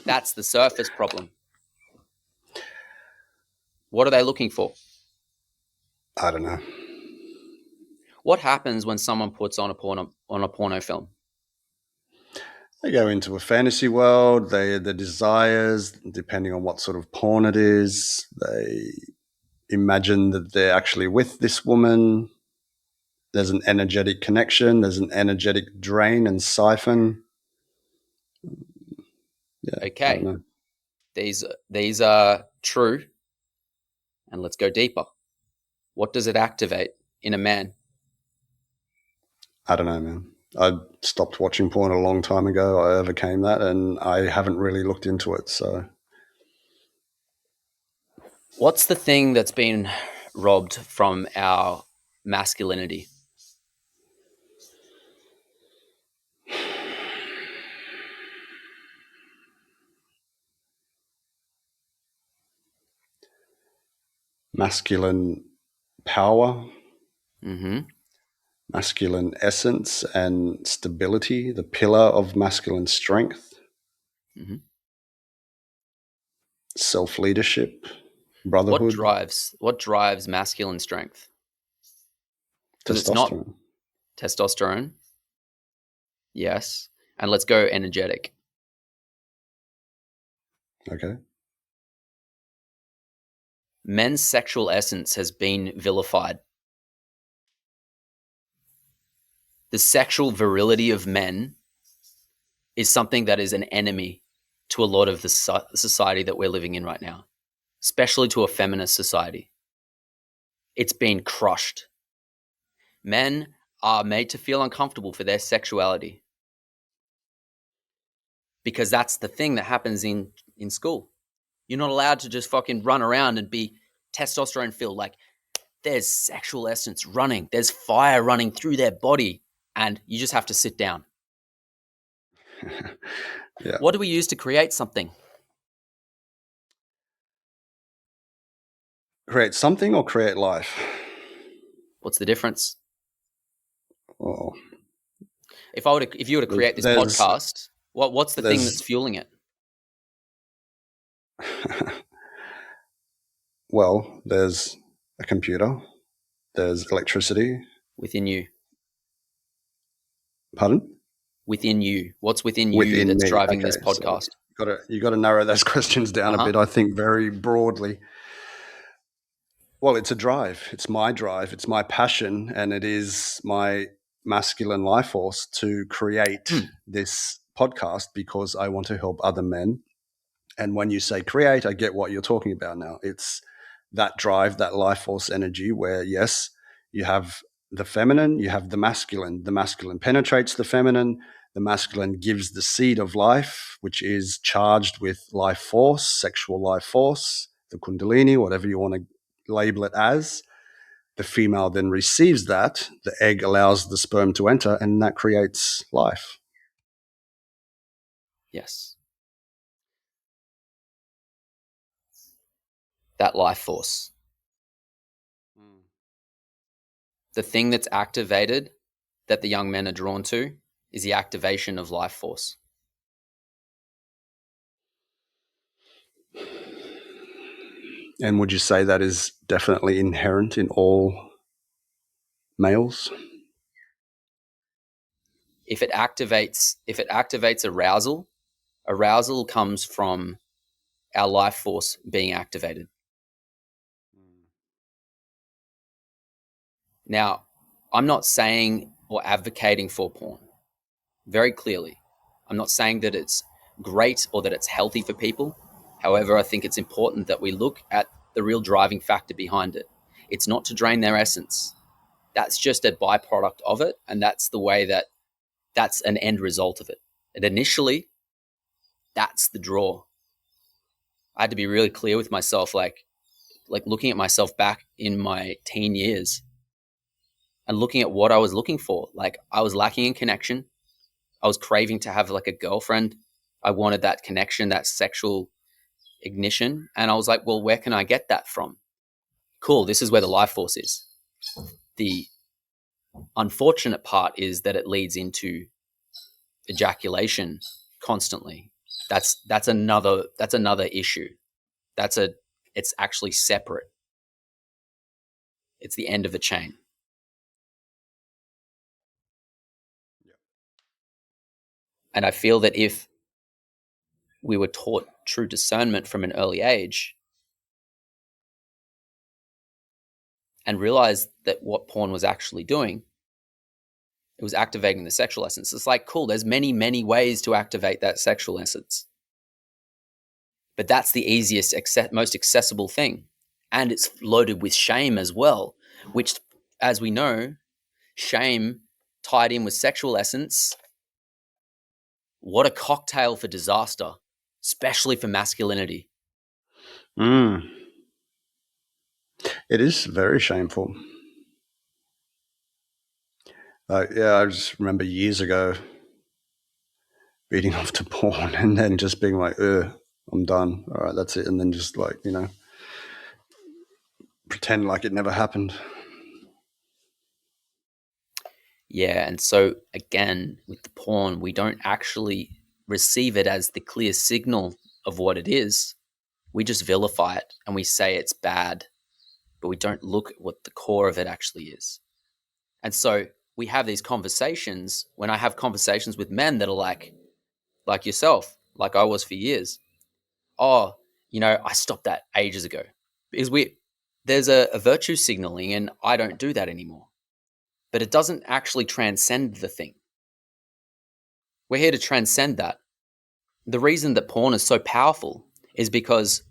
[SPEAKER 2] That's the surface problem. What are they looking for?
[SPEAKER 1] I don't know.
[SPEAKER 2] What happens when someone puts on a porno film?
[SPEAKER 1] They go into a fantasy world. The desires, depending on what sort of porn it is, they imagine that they're actually with this woman. There's an energetic connection. There's an energetic drain and siphon. Yeah, I don't
[SPEAKER 2] Okay,
[SPEAKER 1] know.
[SPEAKER 2] these are true, and let's go deeper. What does it activate in a man?
[SPEAKER 1] I don't know, man. I stopped watching porn a long time ago. I overcame that, and I haven't really looked into it. So,
[SPEAKER 2] What's the thing that's been robbed from our masculinity?
[SPEAKER 1] masculine power,
[SPEAKER 2] Mm-hmm.
[SPEAKER 1] masculine essence, and stability, the pillar of masculine strength,
[SPEAKER 2] Mm-hmm.
[SPEAKER 1] self leadership,
[SPEAKER 2] What
[SPEAKER 1] brotherhood,
[SPEAKER 2] drives masculine strength? Because it's not
[SPEAKER 1] testosterone.
[SPEAKER 2] testosterone. Yes. And let's go energetic.
[SPEAKER 1] Okay.
[SPEAKER 2] Men's sexual essence has been vilified. The sexual virility of men is something that is an enemy to a lot of the society that we're living in right now, especially to a feminist society. It's been crushed. Men are made to feel uncomfortable for their sexuality because that's the thing that happens in school. You're not allowed to just fucking run around and be testosterone filled. Like, there's sexual essence running, there's fire running through their body, and you just have to sit down.
[SPEAKER 1] Yeah.
[SPEAKER 2] What do we use to create something?
[SPEAKER 1] Create something or create life?
[SPEAKER 2] What's the difference?
[SPEAKER 1] Well,
[SPEAKER 2] If you were to create this
[SPEAKER 1] there's
[SPEAKER 2] podcast, what's the thing that's
[SPEAKER 1] there's
[SPEAKER 2] fueling it?
[SPEAKER 1] well, there's a computer, there's electricity,
[SPEAKER 2] Within you.
[SPEAKER 1] Pardon?
[SPEAKER 2] Within you. What's within you
[SPEAKER 1] Within
[SPEAKER 2] that's
[SPEAKER 1] me.
[SPEAKER 2] driving this
[SPEAKER 1] Okay, so
[SPEAKER 2] podcast?
[SPEAKER 1] you got to narrow those questions down a bit. I think very broadly. Well, it's a drive. It's my drive. It's my passion, and it is my masculine life force to create this podcast because I want to help other men. And when you say create, I get what you're talking about now. It's that drive, that life force energy where, yes, you have the feminine, you have the masculine. The masculine penetrates the feminine. The masculine gives the seed of life, which is charged with life force, sexual life force, the kundalini, whatever you want to label it as. The female then receives that. The egg allows the sperm to enter, and that creates life.
[SPEAKER 2] Yes. That life force. The thing that's activated that the young men are drawn to is the activation of life force.
[SPEAKER 1] And would you say that is definitely inherent in all males?
[SPEAKER 2] If it activates arousal comes from our life force being activated. Now, I'm not saying or advocating for porn. Very clearly. I'm not saying that it's great or that it's healthy for people. However, I think it's important that we look at the real driving factor behind it. It's not to drain their essence. That's just a byproduct of it, and that's the way that's an end result of it. And initially, that's the draw. I had to be really clear with myself, like looking at myself back in my teen years and looking at what I was looking for. Like, I was lacking in connection. I was craving to have like a girlfriend. I wanted that connection, that sexual ignition. And I was like, well, where can I get that from? Cool, this is where the life force is. The unfortunate part is that it leads into ejaculation constantly. That's another issue. It's actually separate. It's the end of the chain. And I feel that if we were taught true discernment from an early age and realized that what porn was actually doing, it was activating the sexual essence. It's like, cool, there's many, many ways to activate that sexual essence. But that's the easiest, most accessible thing. And it's loaded with shame as well, which, as we know, shame tied in with sexual essence, what a cocktail for disaster, especially for masculinity.
[SPEAKER 1] It is very shameful. I just remember years ago beating off to porn and then just being like, I'm done. All right, that's it. And then just like, pretend like it never happened.
[SPEAKER 2] Yeah, and so again, with the porn, we don't actually receive it as the clear signal of what it is. We just vilify it and we say it's bad, but we don't look at what the core of it actually is. And so we have these conversations. When I have conversations with men that are like yourself, like I was for years, oh, I stopped that ages ago. Because there's a virtue signaling and I don't do that anymore. But it doesn't actually transcend the thing. We're here to transcend that. The reason that porn is so powerful is because,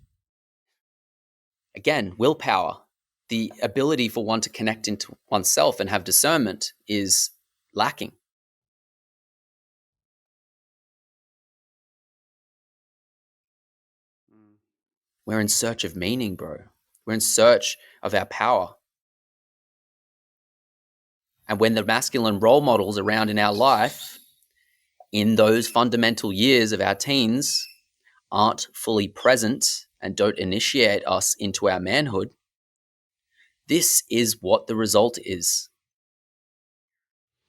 [SPEAKER 2] again, willpower, the ability for one to connect into oneself and have discernment is lacking. We're in search of meaning, bro. We're in search of our power. And when the masculine role models around in our life, in those fundamental years of our teens, aren't fully present and don't initiate us into our manhood, this is what the result is.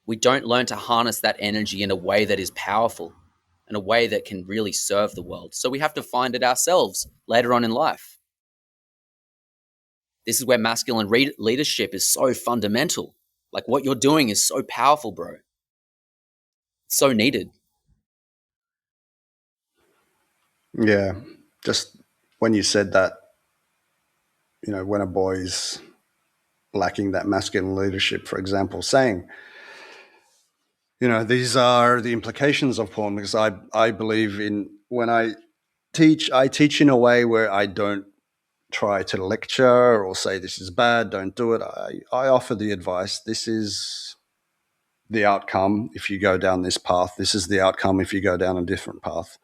[SPEAKER 2] We don't learn to harness that energy in a way that is powerful, in a way that can really serve the world. So we have to find it ourselves later on in life. This is where masculine leadership is so fundamental. Like what you're doing is so powerful, bro. It's so needed.
[SPEAKER 1] Yeah. Just when you said that, when a boy's lacking that masculine leadership, for example, saying, these are the implications of porn, because I believe in, when I teach in a way where I don't try to lecture or say this is bad, don't do it. I offer the advice. This is the outcome if you go down this path. This is the outcome if you go down a different path.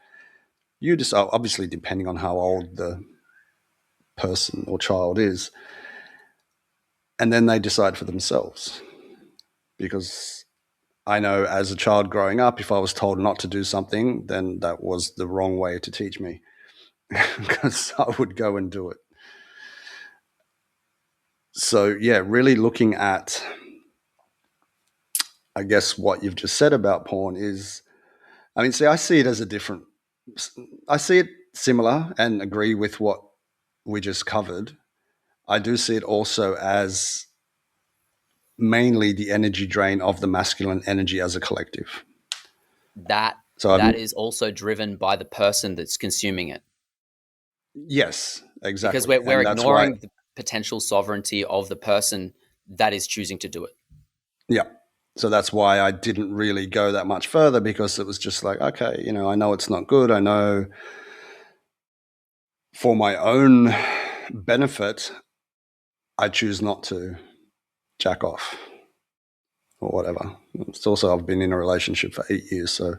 [SPEAKER 1] You just, obviously, depending on how old the person or child is, and then they decide for themselves. Because I know as a child growing up, if I was told not to do something, then that was the wrong way to teach me, because I would go and do it. So, yeah, really looking at, I guess, what you've just said about porn is, I mean, see, I see it similar and agree with what we just covered. I do see it also as mainly the energy drain of the masculine energy as a collective.
[SPEAKER 2] That
[SPEAKER 1] So,
[SPEAKER 2] that is also driven by the person that's consuming it.
[SPEAKER 1] yes,
[SPEAKER 2] Because
[SPEAKER 1] exactly.
[SPEAKER 2] we're
[SPEAKER 1] And that's why,
[SPEAKER 2] ignoring the potential sovereignty of the person that is choosing to do it.
[SPEAKER 1] yeah. So that's why I didn't really go that much further, because it was just like, okay, I know it's not good. I know for my own benefit, I choose not to jack off or whatever. It's also, I've been in a relationship for 8 years. So,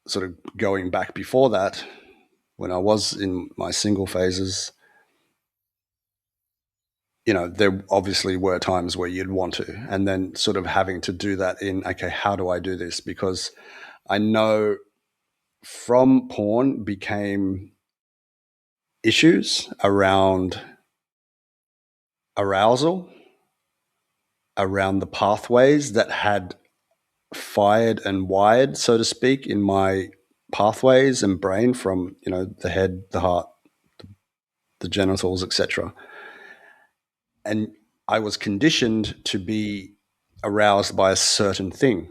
[SPEAKER 1] sort of going back before that, when I was in my single phases, there obviously were times where you'd want to, and then sort of having to do that in, okay, how do I do this? Because I know from porn became issues around arousal, around the pathways that had fired and wired, so to speak, in my pathways and brain from, the head, the heart, the genitals, etc. And I was conditioned to be aroused by a certain thing,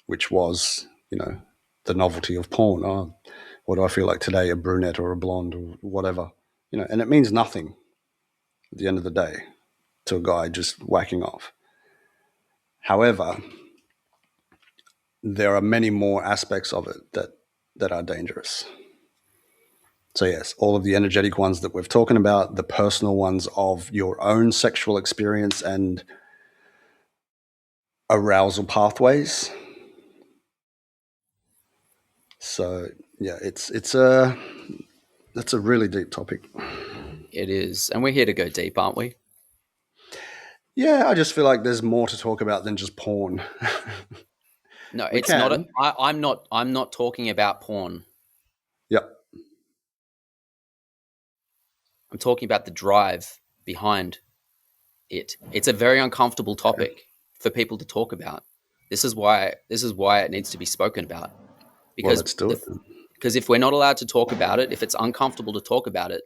[SPEAKER 1] which was, the novelty of porn. Oh, what do I feel like today? A brunette or a blonde or whatever, and it means nothing at the end of the day to a guy just whacking off. However, there are many more aspects of it that are dangerous. So yes, all of the energetic ones that we've talking about, the personal ones of your own sexual experience and arousal pathways. So yeah, that's a really deep topic.
[SPEAKER 2] It is. And we're here to go deep, aren't we?
[SPEAKER 1] Yeah, I just feel like there's more to talk about than just porn.
[SPEAKER 2] No,
[SPEAKER 1] We
[SPEAKER 2] it's not.
[SPEAKER 1] can.
[SPEAKER 2] I'm not talking about porn.
[SPEAKER 1] Yep.
[SPEAKER 2] I'm talking about the drive behind it. It's a very uncomfortable topic for people to talk about. This is why it needs to be spoken about.
[SPEAKER 1] Well,
[SPEAKER 2] Because
[SPEAKER 1] let's do it.
[SPEAKER 2] because if we're not allowed to talk about it, if it's uncomfortable to talk about it,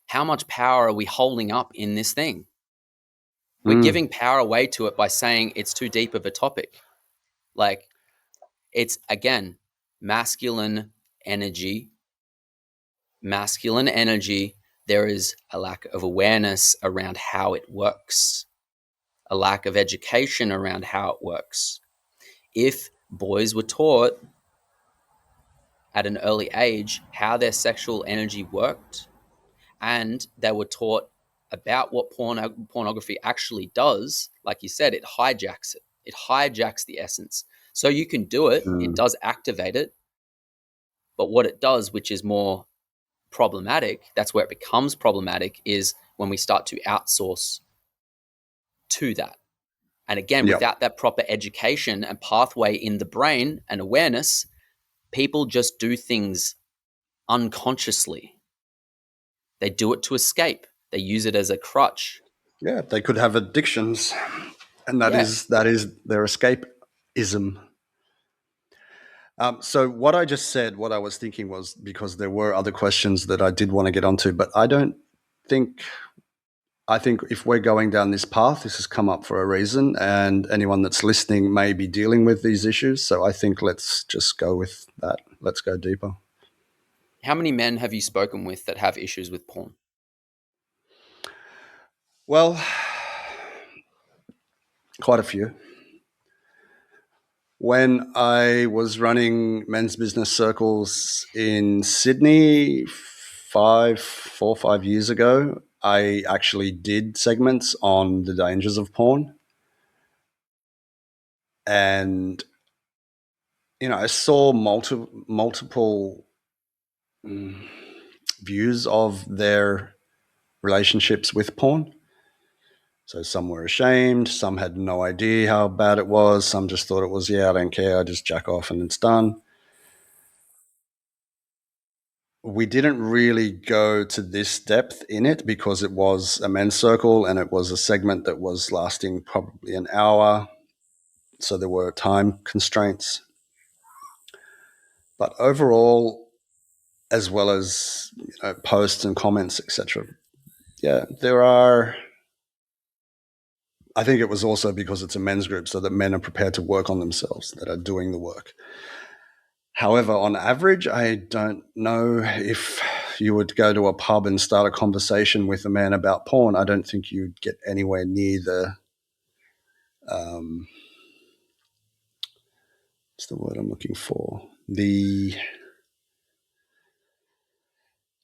[SPEAKER 2] how much power are we holding up in this thing? We're
[SPEAKER 1] Mm.
[SPEAKER 2] giving power away to it by saying it's too deep of a topic. Like it's again masculine energy. Masculine energy. There is a lack of awareness around how it works, a lack of education around how it works. If boys were taught at an early age how their sexual energy worked, and they were taught about what pornography actually does, like you said, it hijacks it. It hijacks the essence. So you can do it, it
[SPEAKER 1] Mm.
[SPEAKER 2] does activate it, but what it does, which is more problematic, that's where it becomes problematic, is when we start to outsource to that. And again,
[SPEAKER 1] Yep.
[SPEAKER 2] without that proper education and pathway in the brain and awareness, people just do things unconsciously. They do it to escape. They use it as a crutch.
[SPEAKER 1] Yeah, they could have addictions, and that
[SPEAKER 2] Yeah.
[SPEAKER 1] is their escapism. So what I just said, what I was thinking was, because there were other questions that I did want to get onto, but I don't think I think if we're going down this path, this has come up for a reason, and anyone that's listening may be dealing with these issues. So I think let's just go with that. Let's go deeper.
[SPEAKER 2] How many men have you spoken with that have issues with porn?
[SPEAKER 1] Well, quite a few. When I was running men's business circles in Sydney 5 years ago, I actually did segments on the dangers of porn. And, I saw multiple views of their relationships with porn. So some were ashamed, some had no idea how bad it was, some just thought it was, yeah, I don't care, I just jack off and it's done. We didn't really go to this depth in it because it was a men's circle and it was a segment that was lasting probably an hour. So there were time constraints. But overall, as well as posts and comments, etc., yeah, there are. I think it was also because it's a men's group, so that men are prepared to work on themselves, that are doing the work. However, on average, I don't know if you would go to a pub and start a conversation with a man about porn. I don't think you'd get anywhere near the what's the word I'm looking for? I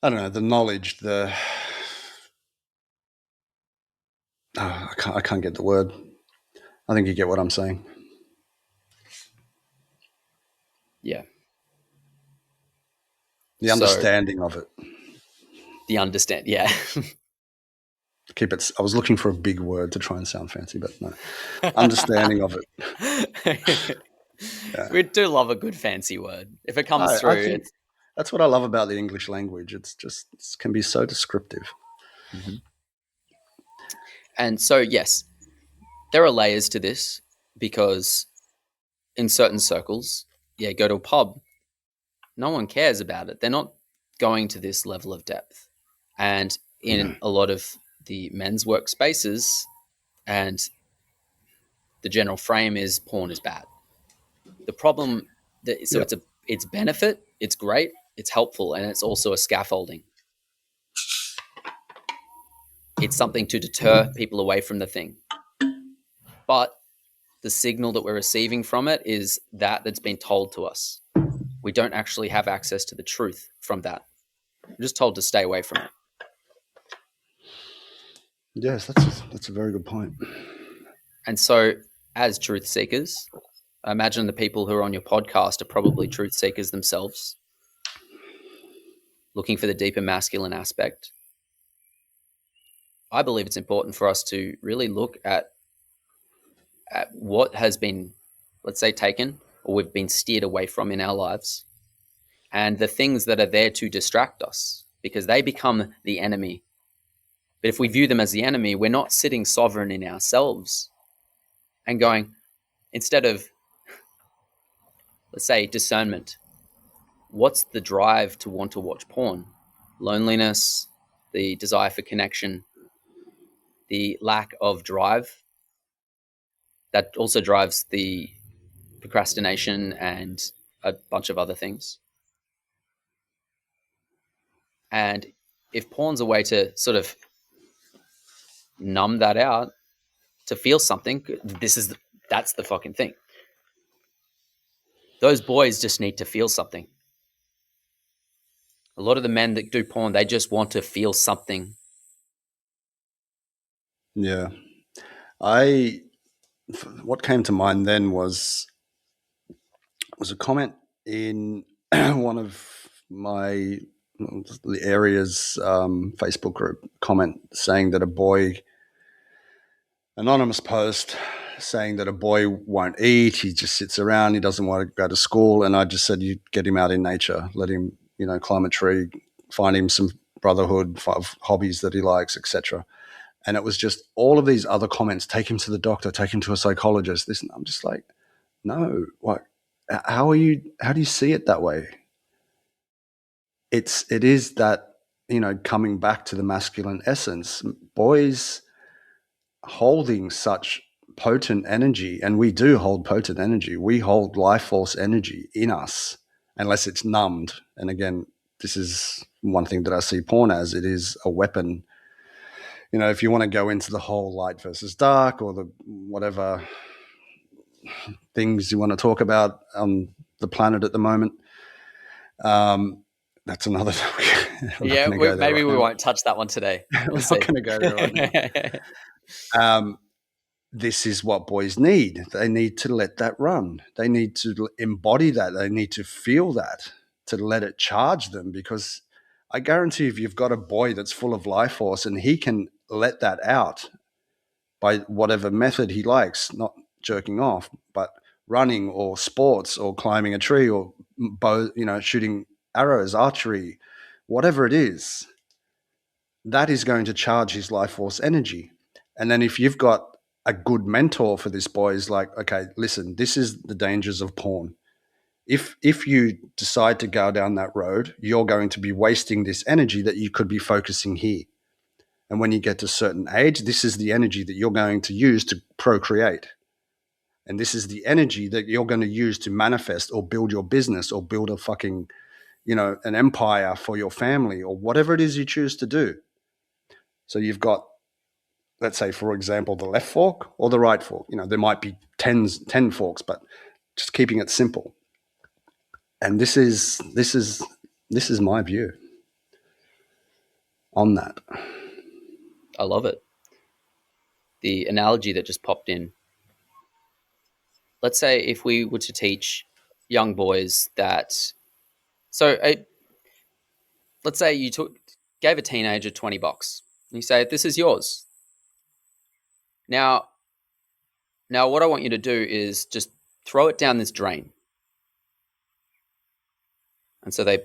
[SPEAKER 1] don't know, the knowledge, I can't get the word. I think you get what I'm saying.
[SPEAKER 2] Yeah.
[SPEAKER 1] The
[SPEAKER 2] So
[SPEAKER 1] understanding of it.
[SPEAKER 2] the understand, yeah.
[SPEAKER 1] Keep it. I was looking for a big word to try and sound fancy, but no. Understanding of it. Yeah.
[SPEAKER 2] We do love a good fancy word. If it comes
[SPEAKER 1] I
[SPEAKER 2] through,
[SPEAKER 1] think
[SPEAKER 2] it's.
[SPEAKER 1] that's what I love about the English language. It can be so descriptive.
[SPEAKER 2] Mhm. And so, yes, there are layers to this because in certain circles, yeah, go to a pub, no one cares about it. They're not going to this level of depth. And in a lot of the men's workspaces, and the general frame is porn is bad. The problem that so
[SPEAKER 1] Yep.
[SPEAKER 2] it's benefit, it's great, it's helpful, and it's also a scaffolding. It's something to deter people away from the thing. But the signal that we're receiving from it is that's been told to us. We don't actually have access to the truth from that. We're just told to stay away from it.
[SPEAKER 1] Yes, that's a very good point.
[SPEAKER 2] And so, as truth seekers, I imagine the people who are on your podcast are probably truth seekers themselves, looking for the deeper masculine aspect. I believe it's important for us to really look at what has been, let's say, taken or we've been steered away from in our lives, and the things that are there to distract us, because they become the enemy. But if we view them as the enemy, we're not sitting sovereign in ourselves and going, instead of, let's say, discernment, what's the drive to want to watch porn? Loneliness, the desire for connection, the lack of drive. That also drives the procrastination and a bunch of other things. And if porn's a way to sort of numb that out, to feel something, that's the fucking thing. Those boys just need to feel something. A lot of the men that do porn, they just want to feel something.
[SPEAKER 1] Yeah. I what came to mind then was a comment in one of my the area's Facebook group comment saying that a boy, anonymous post saying that a boy won't eat, he just sits around, he doesn't want to go to school, and I just said you get him out in nature, let him climb a tree, find him some brotherhood, hobbies that he likes, etc. And it was just all of these other comments, take him to the doctor, take him to a psychologist, this, and I'm just like, no, what? How do you see it that way? It is that coming back to the masculine essence, boys holding such potent energy, and we do hold potent energy. We hold life force energy in us, unless it's numbed. And again, this is one thing that I see porn as. It is a weapon. If you want to go into the whole light versus dark or the whatever things you want to talk about on the planet at the moment, that's another topic.
[SPEAKER 2] Yeah, maybe we won't touch that one today.
[SPEAKER 1] We're not going to go there right now. This is what boys need. They need to let that run. They need to embody that. They need to feel that, to let it charge them, because I guarantee if you've got a boy that's full of life force and he can let that out by whatever method he likes, not jerking off, but running or sports or climbing a tree or shooting arrows, archery, whatever it is, that is going to charge his life force energy. And then if you've got a good mentor for this boy, is like, okay, listen, this is the dangers of porn. If you decide to go down that road, you're going to be wasting this energy that you could be focusing here. And when you get to a certain age, this is the energy that you're going to use to procreate. And this is the energy that you're going to use to manifest or build your business or build a fucking, an empire for your family or whatever it is you choose to do. So you've got, let's say, for example, the left fork or the right fork. There might be 10 forks, but just keeping it simple. And this is my view on that.
[SPEAKER 2] I love it. The analogy that just popped in. Let's say if we were to teach young boys that, let's say you gave a teenager $20 and you say, this is yours. Now what I want you to do is just throw it down this drain. And so they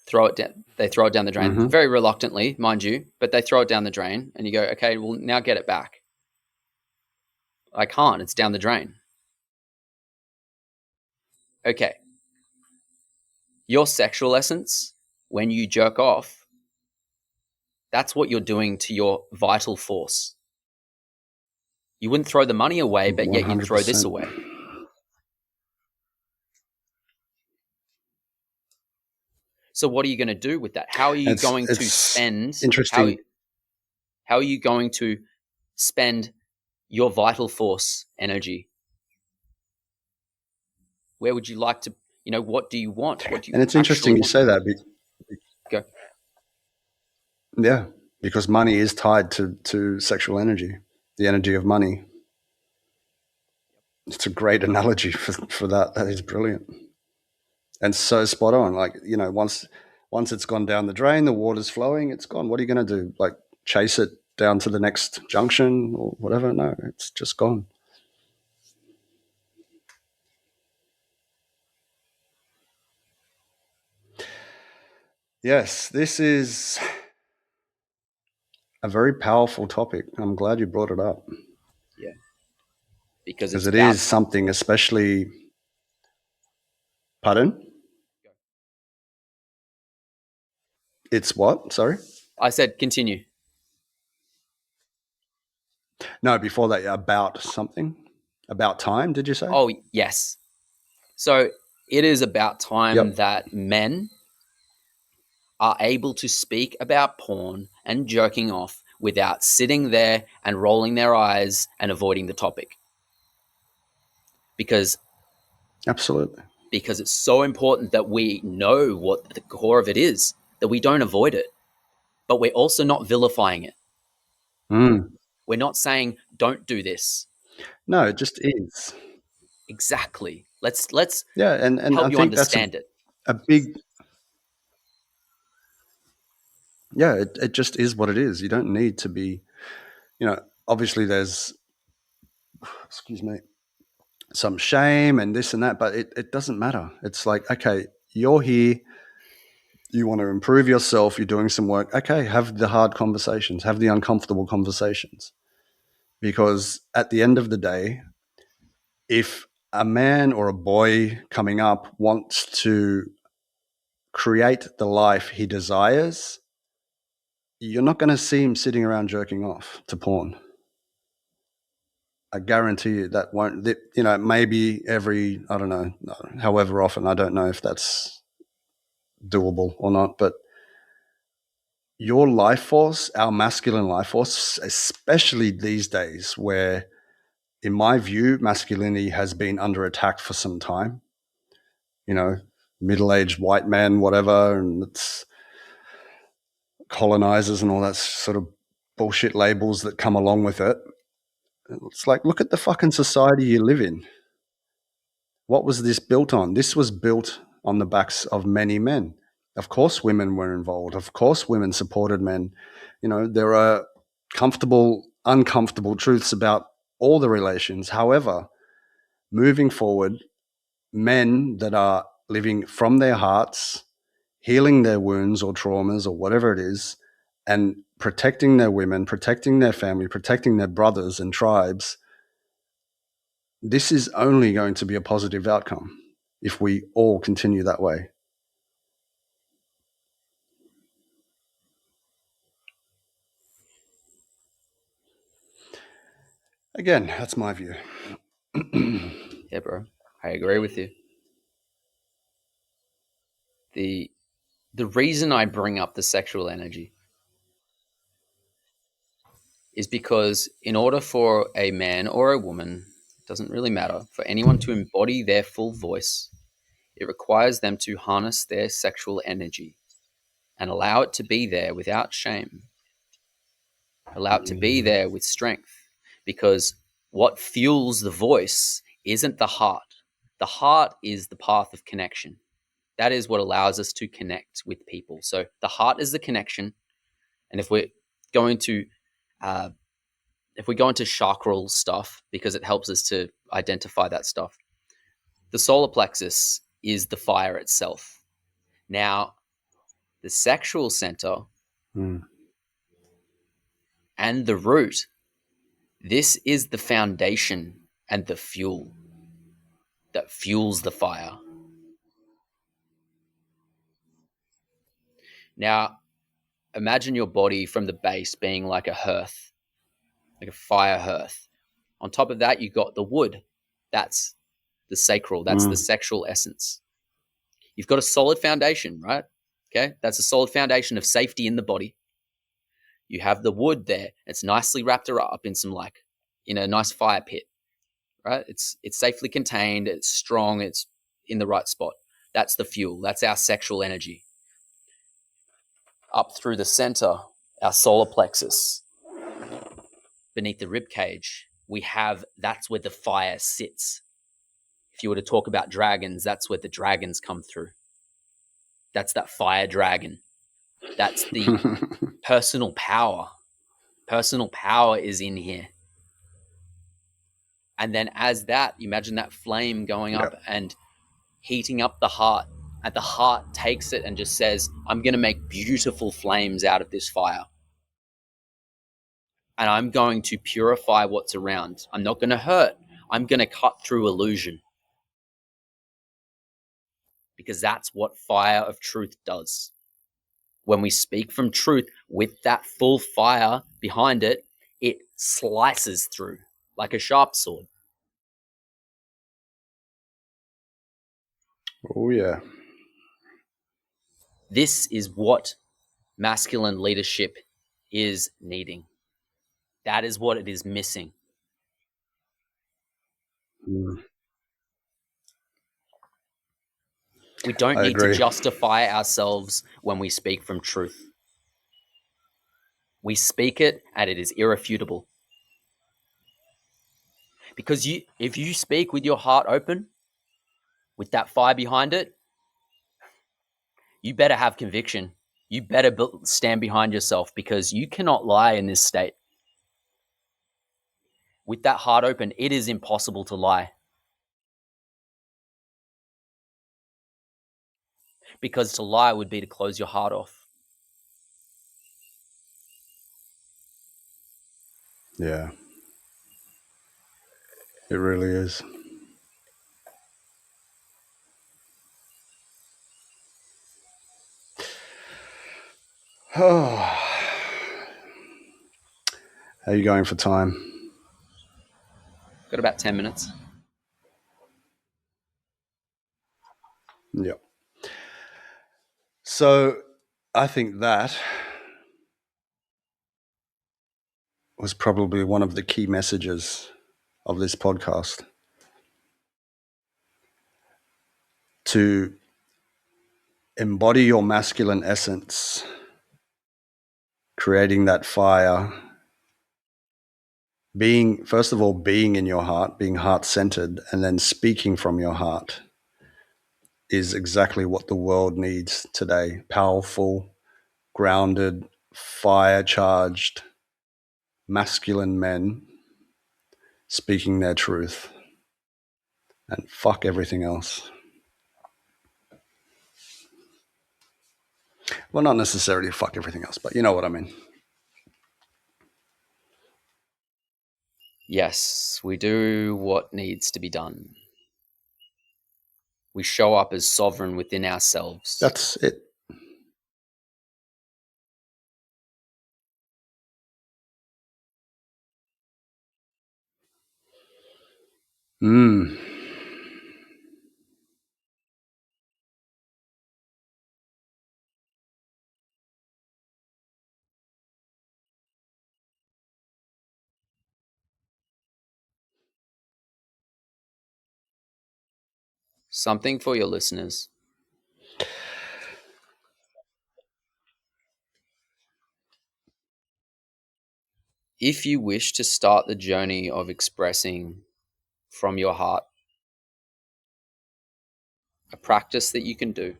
[SPEAKER 2] throw it down the drain,
[SPEAKER 1] Mm-hmm.
[SPEAKER 2] very reluctantly, mind you, but they throw it down the drain and you go, okay, well, now get it back. I can't, it's down the drain. Okay. Your sexual essence, when you jerk off, that's what you're doing to your vital force. You wouldn't throw the money away, but yet you'd throw this away. So what are you going to do with that? How are you going to spend?
[SPEAKER 1] Interesting.
[SPEAKER 2] How are you going to spend your vital force energy? Where would you like to, what do you want?
[SPEAKER 1] And it's interesting you say that.
[SPEAKER 2] Go.
[SPEAKER 1] Yeah, because money is tied to sexual energy, the energy of money. It's a great analogy for that. That is brilliant. And so spot on. Like, once it's gone down the drain, the water's flowing, it's gone. What are you going to do? Like, chase it down to the next junction or whatever? No, it's just gone. Yes, this is a very powerful topic. I'm glad you brought it up.
[SPEAKER 2] Yeah. Because
[SPEAKER 1] it is something, especially... Pardon? It's what? Sorry?
[SPEAKER 2] I said continue.
[SPEAKER 1] No, before that, about something. About time, did you say?
[SPEAKER 2] Oh, yes. So it is about time that men are able to speak about porn and jerking off without sitting there and rolling their eyes and avoiding the topic.
[SPEAKER 1] Absolutely.
[SPEAKER 2] Because it's so important that we know what the core of it is, that we don't avoid it, but we're also not vilifying it. We're not saying don't do this.
[SPEAKER 1] No, it just is.
[SPEAKER 2] Exactly. Let's
[SPEAKER 1] and
[SPEAKER 2] help
[SPEAKER 1] I
[SPEAKER 2] you
[SPEAKER 1] think
[SPEAKER 2] understand
[SPEAKER 1] that's
[SPEAKER 2] it.
[SPEAKER 1] A big... Yeah, it just is what it is. You don't need to be, obviously there's, excuse me, some shame and this and that, but it doesn't matter. It's like, okay, you're here, you want to improve yourself, you're doing some work. Okay, have the hard conversations, have the uncomfortable conversations. Because at the end of the day, if a man or a boy coming up wants to create the life he desires, you're not going to see him sitting around jerking off to porn. I guarantee you that won't, maybe every, I don't know, however often, I don't know if that's doable or not, but your life force, our masculine life force, especially these days where, in my view, masculinity has been under attack for some time, middle-aged white men, whatever, and it's colonizers and all that sort of bullshit labels that come along with it. It's like, look at the fucking society you live in. What was this built on? This was built on the backs of many men. Of course, women were involved. Of course, women supported men. There are comfortable, uncomfortable truths about all the relations. However, moving forward, men that are living from their hearts, healing their wounds or traumas or whatever it is, and protecting their women, protecting their family, protecting their brothers and tribes, this is only going to be a positive outcome if we all continue that way. Again, that's my view.
[SPEAKER 2] Yeah, bro. I agree with you. The reason I bring up the sexual energy is because in order for a man or a woman, it doesn't really matter, for anyone to embody their full voice, it requires them to harness their sexual energy and allow it to be there without shame, allow it to be there with strength. Because what fuels the voice isn't the heart. The heart is the path of connection. That is what allows us to connect with people. So the heart is the connection. And going to uh, if we go into chakral stuff, because it helps us to identify that stuff, the solar plexus is the fire itself. Now, the sexual center and the root, this is the foundation and the fuel that fuels the fire. Now, imagine your body from the base being like a hearth, like a fire hearth. On top of that, you got the wood. That's the sacral. That's the sexual essence. You've got a solid foundation, right? Okay, that's a solid foundation of safety in the body. You have the wood there. It's nicely wrapped up in a nice fire pit, right? It's safely contained. It's strong. It's in the right spot. That's the fuel. That's our sexual energy. Up through the center, our solar plexus, beneath the rib cage, that's where the fire sits. If you were to talk about dragons, that's where the dragons come through. That's that fire dragon. That's the personal power. Personal power is in here. And then imagine that flame going up and heating up the heart. And the heart takes it and just says, I'm going to make beautiful flames out of this fire. And I'm going to purify what's around. I'm not going to hurt. I'm going to cut through illusion. Because that's what fire of truth does. When we speak from truth with that full fire behind it, it slices through like a sharp sword.
[SPEAKER 1] Oh, yeah.
[SPEAKER 2] This is what masculine leadership is needing. That is what it is missing. We don't need to justify ourselves when we speak from truth. We speak it and it is irrefutable. Because if you speak with your heart open, with that fire behind it, you better have conviction. You better stand behind yourself, because you cannot lie in this state. With that heart open, it is impossible to lie. Because to lie would be to close your heart off.
[SPEAKER 1] Yeah. It really is. Oh, How are you going for time?
[SPEAKER 2] Got about 10 minutes.
[SPEAKER 1] Yep. So I think that was probably one of the key messages of this podcast. To embody your masculine essence, creating that fire, being, first of all, being in your heart, being heart-centered, and then speaking from your heart is exactly what the world needs today. Powerful, grounded, fire-charged, masculine men speaking their truth. And fuck everything else. Well, not necessarily fuck everything else, but you know what I mean.
[SPEAKER 2] Yes, we do what needs to be done. We show up as sovereign within ourselves.
[SPEAKER 1] That's it.
[SPEAKER 2] Something for your listeners. If you wish to start the journey of expressing from your heart, a practice that you can do,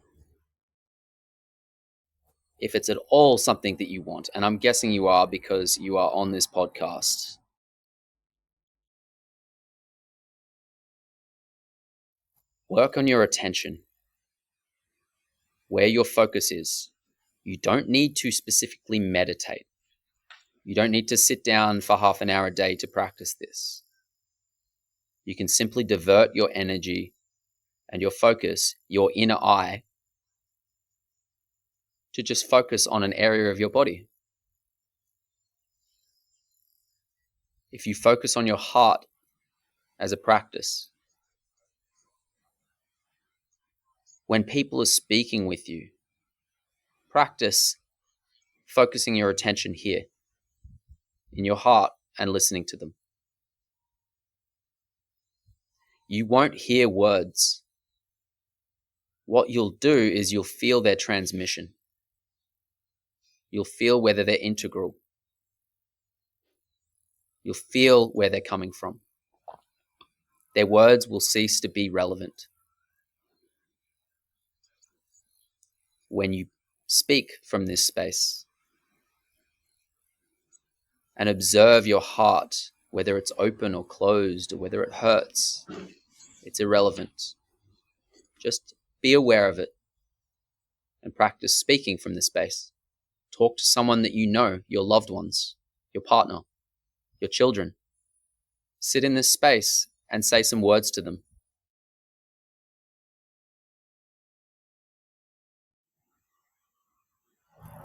[SPEAKER 2] if it's at all something that you want, and I'm guessing you are because you are on this podcast, work on your attention, where your focus is. You don't need to specifically meditate. You don't need to sit down for half an hour a day to practice this. You can simply divert your energy and your focus, your inner eye, to just focus on an area of your body. If you focus on your heart as a practice, when people are speaking with you, practice focusing your attention here in your heart and listening to them. You won't hear words. What you'll do is you'll feel their transmission. You'll feel whether they're integral. You'll feel where they're coming from. Their words will cease to be relevant. When you speak from this space and observe your heart, whether it's open or closed or whether it hurts, it's irrelevant. Just be aware of it and practice speaking from this space. Talk to someone that you know, your loved ones, your partner, your children. Sit in this space and say some words to them.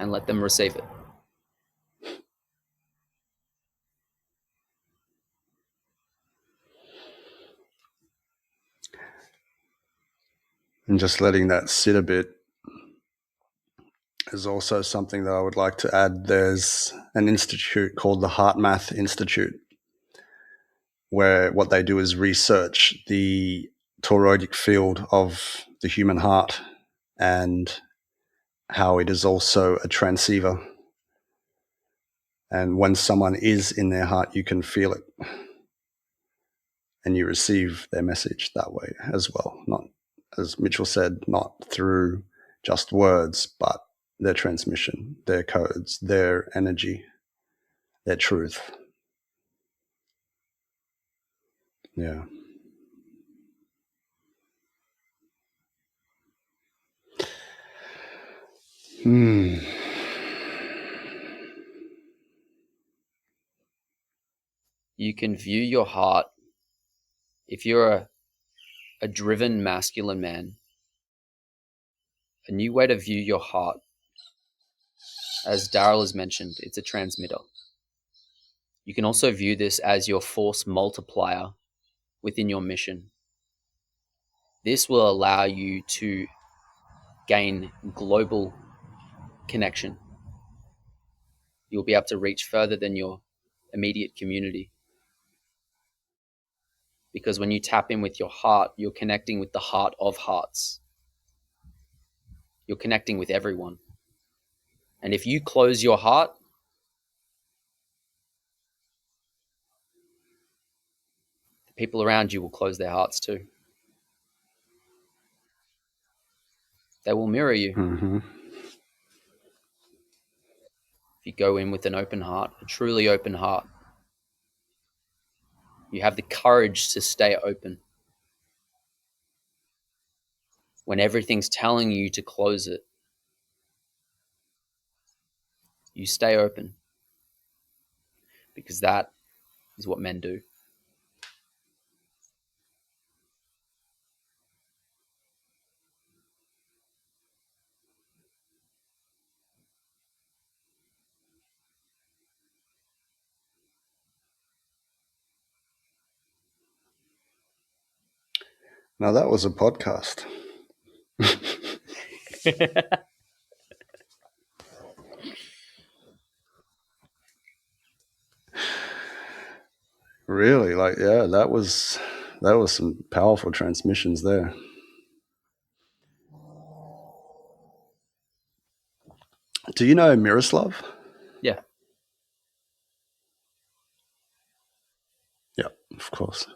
[SPEAKER 2] And let them receive it.
[SPEAKER 1] And just letting that sit a bit is also something that I would like to add. There's an institute called the Heart Math Institute, where what they do is research the toroidic field of the human heart and how it is also a transceiver. And when someone is in their heart, you can feel it. And you receive their message that way as well. Not, as Mitchell said, not through just words, but their transmission, their codes, their energy, their truth. Yeah.
[SPEAKER 2] You can view your heart, if you're a driven masculine man, a new way to view your heart, as Daryl has mentioned, it's a transmitter. You can also view this as your force multiplier within your mission. This will allow you to gain global connection. You'll be able to reach further than your immediate community. Because when you tap in with your heart, you're connecting with the heart of hearts. You're connecting with everyone. And if you close your heart, the people around you will close their hearts too. They will mirror you.
[SPEAKER 1] Mm-hmm.
[SPEAKER 2] If you go in with an open heart, a truly open heart, you have the courage to stay open. When everything's telling you to close it, you stay open. Because that is what men do.
[SPEAKER 1] Now that was a podcast. Really, like, yeah, that was some powerful transmissions there. Do you know Miroslav?
[SPEAKER 2] Yeah.
[SPEAKER 1] Yeah, of course.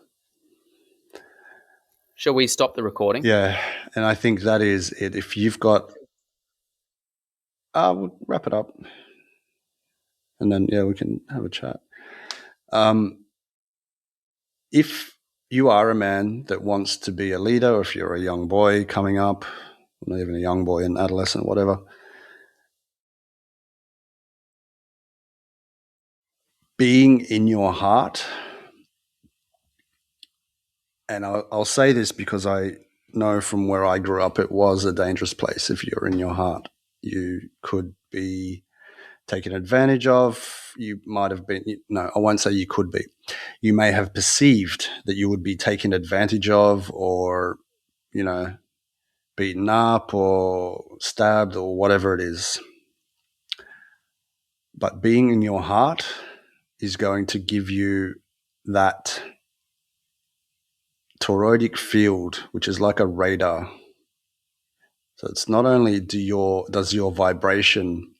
[SPEAKER 2] Shall we stop the recording?
[SPEAKER 1] Yeah, and I think that is it. If you've got, we'll wrap it up, and then we can have a chat. If you are a man that wants to be a leader, or if you're a young boy coming up, not even a young boy, an adolescent, whatever, being in your heart, and I'll say this because I know from where I grew up, it was a dangerous place. If you're in your heart, you could be taken advantage of. You might have been, no, I won't say you could be. You may have perceived that you would be taken advantage of, or, beaten up or stabbed or whatever it is. But being in your heart is going to give you that toroidic field, which is like a radar. So it's not only does your vibration,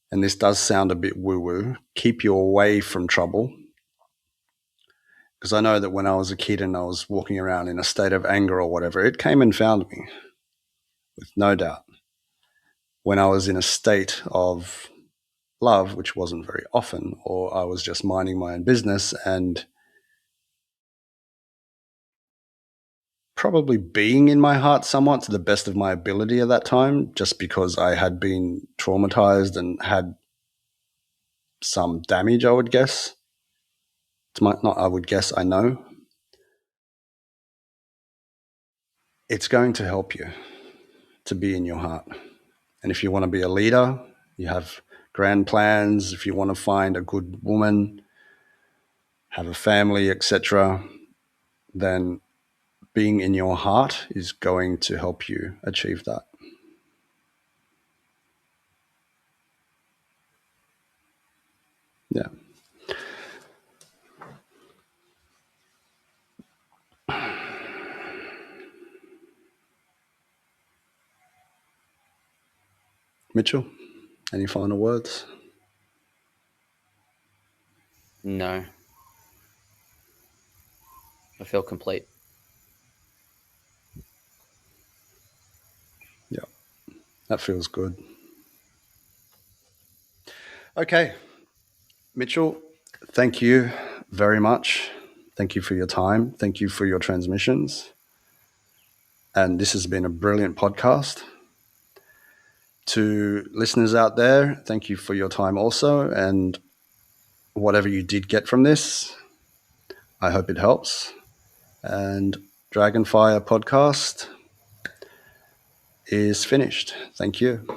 [SPEAKER 1] and this does sound a bit woo-woo, keep you away from trouble. Because I know that when I was a kid and I was walking around in a state of anger or whatever, it came and found me, with no doubt. When I was in a state of love, which wasn't very often, or I was just minding my own business and probably being in my heart somewhat to the best of my ability at that time, just because I had been traumatized and had some damage, I would guess. I know. It's going to help you to be in your heart. And if you want to be a leader, you have grand plans, if you want to find a good woman, have a family, etc., then being in your heart is going to help you achieve that. Yeah. Mitchell, any final words?
[SPEAKER 2] No. I feel complete.
[SPEAKER 1] Yeah, that feels good. Okay, Mitchell, thank you very much. Thank you for your time. Thank you for your transmissions. And this has been a brilliant podcast. To listeners out there, thank you for your time also. And whatever you did get from this, I hope it helps. And Dragonfire podcast is finished. Thank you.